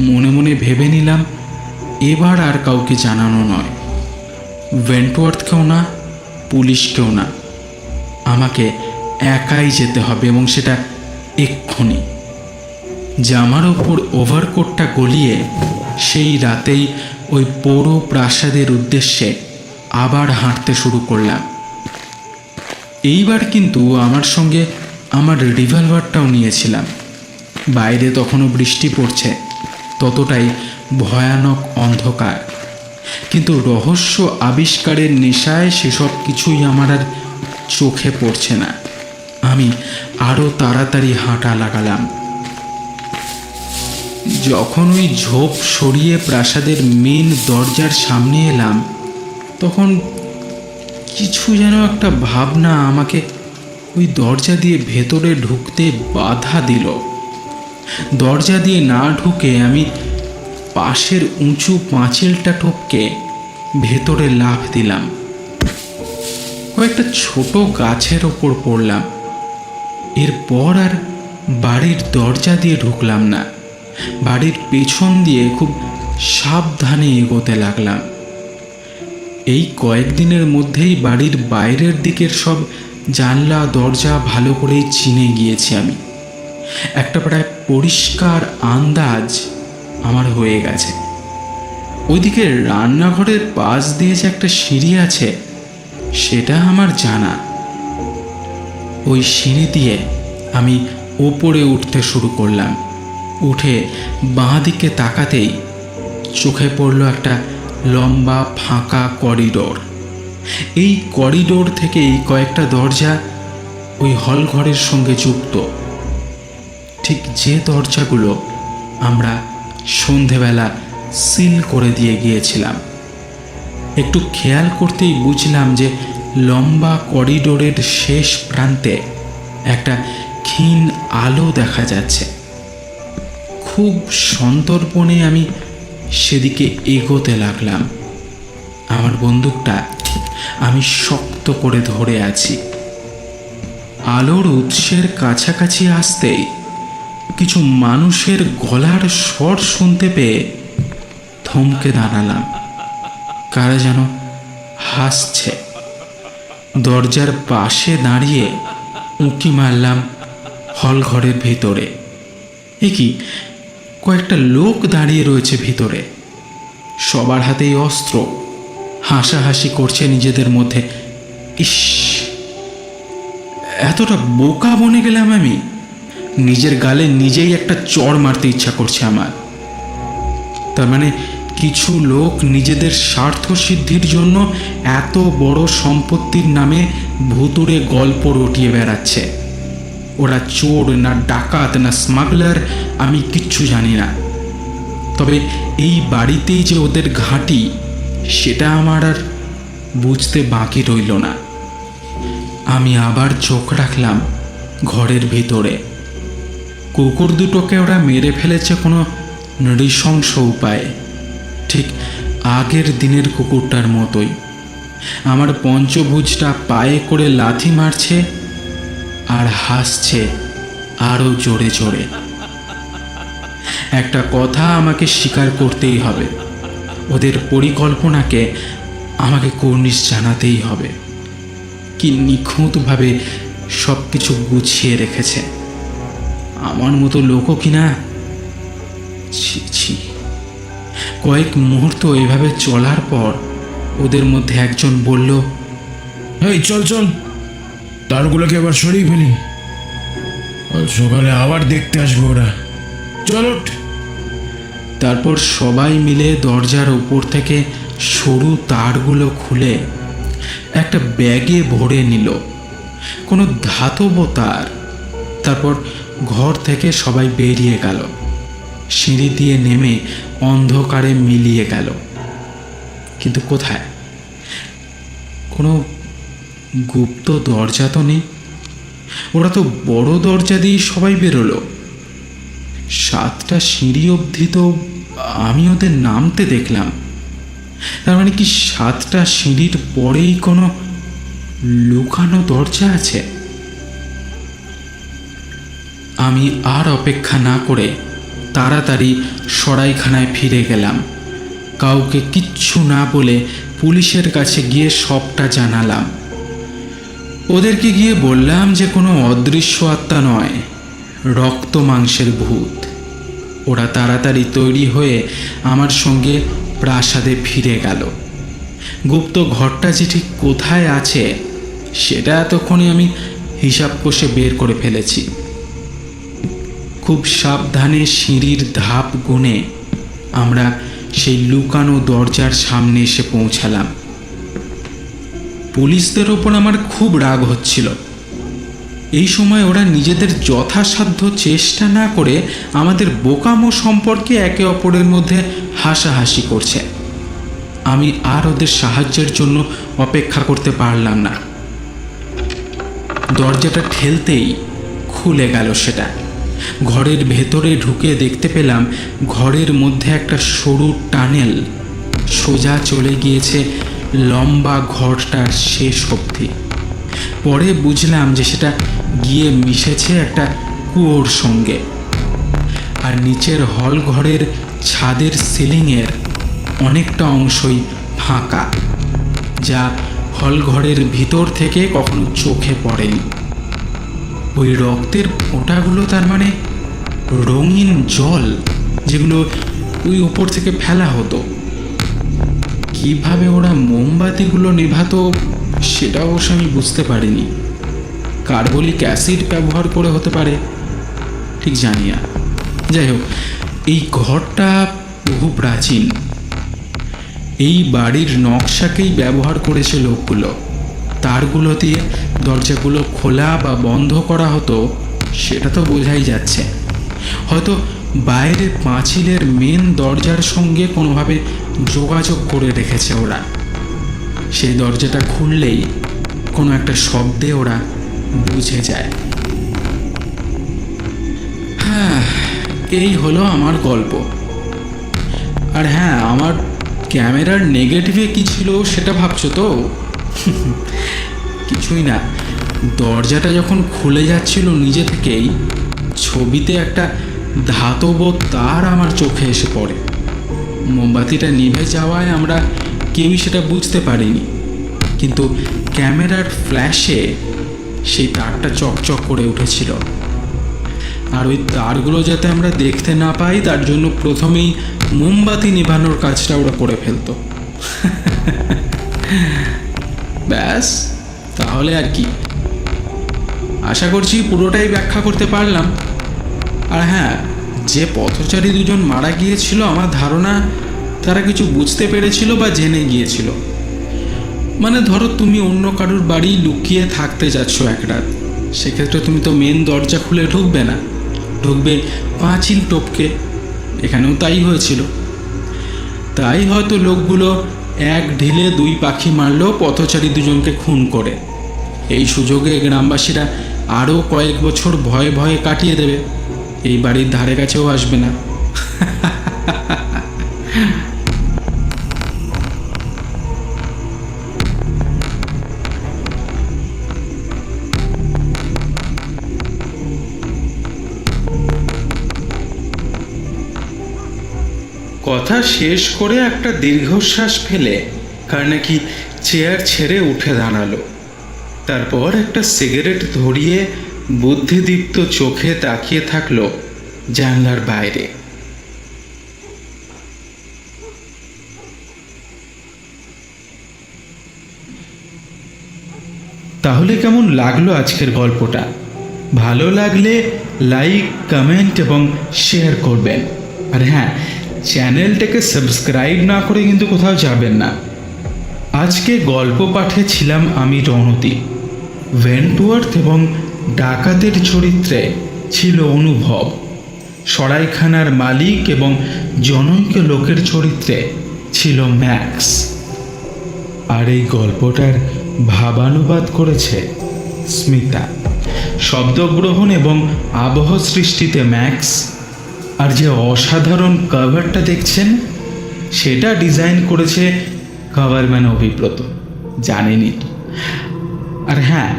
মনে মনে ভেবে নিলাম এবার আর কাউকে জানানো নয়, ওয়েন্টওয়ার্থকেও না, পুলিশকেও না, আমাকে একাই যেতে হবে এবং সেটা এক্ষুনি। জামার ওপর ওভারকোটটা গলিয়ে সেই রাতেই ওই পৌর প্রাসাদের উদ্দেশ্যে আবার হাঁটতে শুরু করলাম। এইবার কিন্তু আমার সঙ্গে আমার রিভলভারটাও নিয়েছিলাম। বাইরে তখনও বৃষ্টি পড়ছে, ততটাই ভয়ানক অন্ধকার, কিন্তু রহস্য আবিষ্কারের নেশায় সেসব কিছুই আমার আর চোখে পড়ছে না। আমি আরও তাড়াতাড়ি হাঁটা লাগালাম। যখন ওই ঝোপ সরিয়ে প্রাসাদের মেন দরজার সামনে এলাম, তখন কিছু যেন একটা ভাবনা আমাকে ওই দরজা দিয়ে ভেতরে ঢুকতে বাধা দিল। দরজা দিয়ে না ঢুকে আমি পাশের উঁচু পাঁচিলটা টপকে ভেতরে লাফ দিলাম। কয়েকটা ছোট গাছের ওপর পড়লাম। এরপর আর বাড়ির দরজা দিয়ে ঢুকলাম না, বাড়ির পেছন দিয়ে খুব সাবধানে এগোতে লাগলাম। এই কয়েকদিনের মধ্যেই বাড়ির বাইরের দিকের সব জানলা দরজা ভালো করেই চিনে গিয়েছি আমি। একটা প্রায় পরিষ্কার আন্দাজ আমার হয়ে গেছে। ওইদিকে রান্নাঘরের পাশ দিয়ে যে একটা সিঁড়ি আছে সেটা আমার জানা। ওই সিঁড়ি দিয়ে আমি ওপরে উঠতে শুরু করলাম। উঠে বাঁ দিকে তাকাতেই চোখে পড়ল একটা লম্বা ফাঁকা করিডোর। এই করিডোর থেকেই কয়েকটা দরজা ওই হল ঘরের সঙ্গে যুক্ত, ঠিক যে দরজাগুলো আমরা সন্ধেবেলা সিল করে দিয়ে গিয়েছিলাম। একটু খেয়াল করতেই বুঝলাম যে লম্বা করিডোরের শেষ প্রান্তে একটা ক্ষীণ আলো দেখা যাচ্ছে। খুব সন্তর্পণে আমি সেদিকে এগোতে লাগলাম। আমার বন্দুকটা আমি শক্ত করে ধরে আছি। আলোর উৎসের কাছাকাছি আসতেই কিছু মানুষের গলার স্বর শুনতে পেয়ে থমকে দাঁড়ালাম। কারা যেন হাসছে। দরজার পাশে দাঁড়িয়ে উঁকি মারলাম হল ঘরের ভিতরে। এ কি, কয়েকটা লোক দাঁড়িয়ে রয়েছে ভিতরে, সবার হাতেই অস্ত্র, হাসাহাসি করছে নিজেদের মধ্যে। ইস, এতটা বোকা বনে গেলাম আমি। নিজের গালে নিজেই একটা চড় মারতে ইচ্ছা করছে আমার। তার মানে কিছু লোক নিজেদের স্বার্থ সিদ্ধির জন্য এত বড় সম্পত্তির নামে ভুতুড়ে গল্প রটিয়ে বেড়াচ্ছে। ওরা চোর না ডাকাত না স্মাগলার আমি কিচ্ছু জানি না, তবে এই বাড়িতেই যে ওদের ঘাঁটি সেটা আমার আর বুঝতে বাকি রইল না। আমি আবার চোখ রাখলাম ঘরের ভিতরে। কুকুর দুটোকে ওরা মেরে ফেলেছে কোনো নৃশংস উপায়ে, ঠিক আগের দিনের কুকুরটার মতোই। আমার পঞ্চভুজটা পায়ে করে লাথি মারছে আর হাসছে আরও জোরে জোরে। একটা কথা আমাকে স্বীকার করতেই হবে, ওদের পরিকল্পনাকে আমাকে কর্নিশ জানাতেই হবে। কি নিখুঁতভাবে সব কিছু গুছিয়ে রেখেছে। আমার মতো লোকও কিনা। ছি ছি। কয়েক মুহূর্ত এভাবে চলার পর ওদের মধ্যে একজন বলল, এই চল চল, তারগুলোকে এবার সরিয়ে ফেলি, কাল সকালে আবার দেখতে আসবো ওরা। চল ওঠ। তারপর সবাই মিলে দরজার উপর থেকে সরু তারগুলো খুলে একটা ব্যাগে ভরে নিল, কোনো ধাতব তার। তারপর ঘর থেকে সবাই বেরিয়ে গেল, সিঁড়ি দিয়ে নেমে অন্ধকারে মিলিয়ে গেল। কিন্তু কোথায়? কোনো গুপ্ত দরজা তো নেই। ওরা তো বড় দরজা দিয়ে সবাই বেরোলো। 7টা সিঁড়ি অবধি তো আমি ওদের নামতে দেখলাম। তার মানে কি 7টা সিঁড়ির পরেই কোনো লুকানো দরজা আছে? আমি আর অপেক্ষা না করে তাড়াতাড়ি সরাইখানায় ফিরে গেলাম। কাউকে কিচ্ছু না বলে পুলিশের কাছে গিয়ে সবটা জানালাম। ওদেরকে গিয়ে বললাম যে কোনো অদৃশ্য আত্মা নয়, রক্ত মাংসের ভূত। ওরা তাড়াতাড়ি তৈরি হয়ে আমার সঙ্গে প্রাসাদে ফিরে গেল। গুপ্ত ঘরটা যে ঠিক কোথায় আছে সেটা এতক্ষণে আমি হিসাব কষে বের করে ফেলেছি। খুব সাবধানে সিঁড়ির ধাপ গুনে আমরা সেই লুকানো দরজার সামনে এসে পৌঁছালাম। পুলিশদের ওপর আমার খুব রাগ হচ্ছিল। এই সময় ওরা নিজেদের যথাসাধ্য চেষ্টা না করে আমাদের বোকামো সম্পর্কে একে অপরের মধ্যে হাসাহাসি করছে। আমি আর ওদের সাহায্যের জন্য অপেক্ষা করতে পারলাম না। দরজাটা ঠেলতেই খুলে গেল সেটা। ঘরের ভেতরে ঢুকে দেখতে পেলাম ঘরের মধ্যে একটা সরু টানেল সোজা চলে গিয়েছে লম্বা ঘরটার শেষ অবধি। পরে বুঝলাম যে সেটা গিয়ে মিশেছে একটা কুয়োর সঙ্গে। আর নিচের হল ঘরের ছাদের সিলিংয়ের অনেকটা অংশই ফাঁকা, যা হল ঘরের ভিতর থেকে কখনো চোখে পড়েনি। ওই রক্তের ফোঁটাগুলো তার মানে রঙিন জল, যেগুলো ওই উপর থেকে ফেলা হতো। কিভাবে ওরা মোমবাতিগুলো নেভাতো সেটা অবশ্য আমি বুঝতে পারিনি। কার্বলিক অ্যাসিড ব্যবহার করে হতে পারে, ঠিক জানি না। যাই হোক, এই ঘরটা বহু প্রাচীন। এই বাড়ির নকশাকেই ব্যবহার করেছে লোকগুলো। তারগুলো দিয়ে দরজাগুলো খোলা বা বন্ধ করা হতো সেটা তো বোঝাই যাচ্ছে। হয়তো বাইরের পাঁচিলের মেন দরজার সঙ্গে কোনোভাবে যোগাযোগ করে রেখেছে ওরা। সেই দরজাটা খুললেই কোনো একটা শব্দে ওরা বুঝে যায়। হ্যাঁ, এই হলো আমার গল্প। আর হ্যাঁ, আমার ক্যামেরার নেগেটিভে কি ছিল সেটা ভাবছো তো? কিছুই না, দরজাটা যখন খুলে যাচ্ছিল নিজে থেকেই, ছবিতে একটা ধাতব তার আমার চোখে এসে পড়ে। মোমবাতিটা নিভে যাওয়ায় আমরা কেউই সেটা বুঝতে পারিনি, কিন্তু ক্যামেরার ফ্ল্যাশে সেই তারটা চকচক করে উঠেছিল। আর ওই তারগুলো যাতে আমরা দেখতে না পাই তার জন্য প্রথমেই মোমবাতি নেভানোর কাজটা ওরা করে ফেলতো। ব্যাস, তাহলে আর কি। আশা করছি পুরোটাই ব্যাখ্যা করতে পারলাম। আর হ্যাঁ, যে পথচারী দুজন মারা গিয়েছিল আমার ধারণা তারা কিছু বুঝতে পেরেছিল বা জেনে গিয়েছিল। মানে ধরো তুমি অন্য কারোর বাড়ি লুকিয়ে থাকতে যাচ্ছ এক রাত, সেক্ষেত্রে তুমি তো মেন দরজা খুলে ঢুকবে না, ঢুকবে পাঁচিল টপকে। এখানেও তাই হয়েছিল। তাই হয়তো লোকগুলো এক ঢিলে দুই পাখি মারল পথচারী দুজনকে খুন করে। এই সুযোগে গ্রামবাসীরা আরও কয়েক বছর ভয়ে ভয়ে কাটিয়ে দেবে, এই বাড়ির ধারে কাছেও আসবে না। কথা শেষ করে একটা দীর্ঘশ্বাস ফেলে কার্নেগি চেয়ার ছেড়ে উঠে দাঁড়ালো। তারপর একটা সিগারেট ধরিয়ে বুদ্ধিদীপ্ত চোখে তাকিয়ে থাকলো জানলার বাইরে। তাহলে কেমন লাগলো আজকের গল্পটা? ভালো লাগলে লাইক, কমেন্ট এবং শেয়ার করবেন। আর হ্যাঁ, চ্যানেলটাকে সাবস্ক্রাইব না করে কিন্তু কোথাও যাবেন না। আজকে গল্প পাঠে ছিলাম আমি, রণতি। ভেন্টওয়ার্থ এবং ডাকাতের চরিত্রে ছিল অনুভব। সরাইখানার মালিক এবং জনৈক লোকের চরিত্রে ছিল ম্যাক্স। আর এই গল্পটার ভাবানুবাদ করেছে স্মিতা। শব্দগ্রহণ এবং আবহ সৃষ্টিতে ম্যাক্স। আর যে অসাধারণ কভারটা দেখছেন সেটা ডিজাইন করেছে কভারম্যান অভিব্রত, জানেনই তো। আর হ্যাঁ,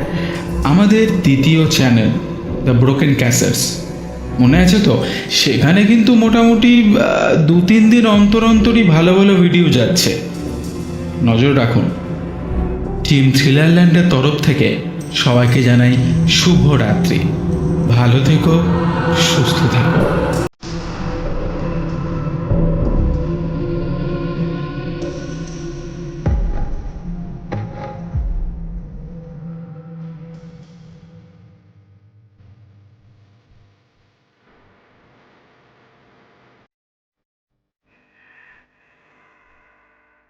আমাদের দ্বিতীয় চ্যানেল দ্য ব্রোকেন ক্যাসেটস, মনে আছে তো? সেখানে কিন্তু মোটামুটি 2-3 দিন অন্তর অন্তরই ভালো ভালো ভিডিও যাচ্ছে, নজর রাখুন। টিম থ্রিলারল্যান্ডের তরফ থেকে সবাইকে জানাই শুভরাত্রি। ভালো থেকো, সুস্থ থেকো।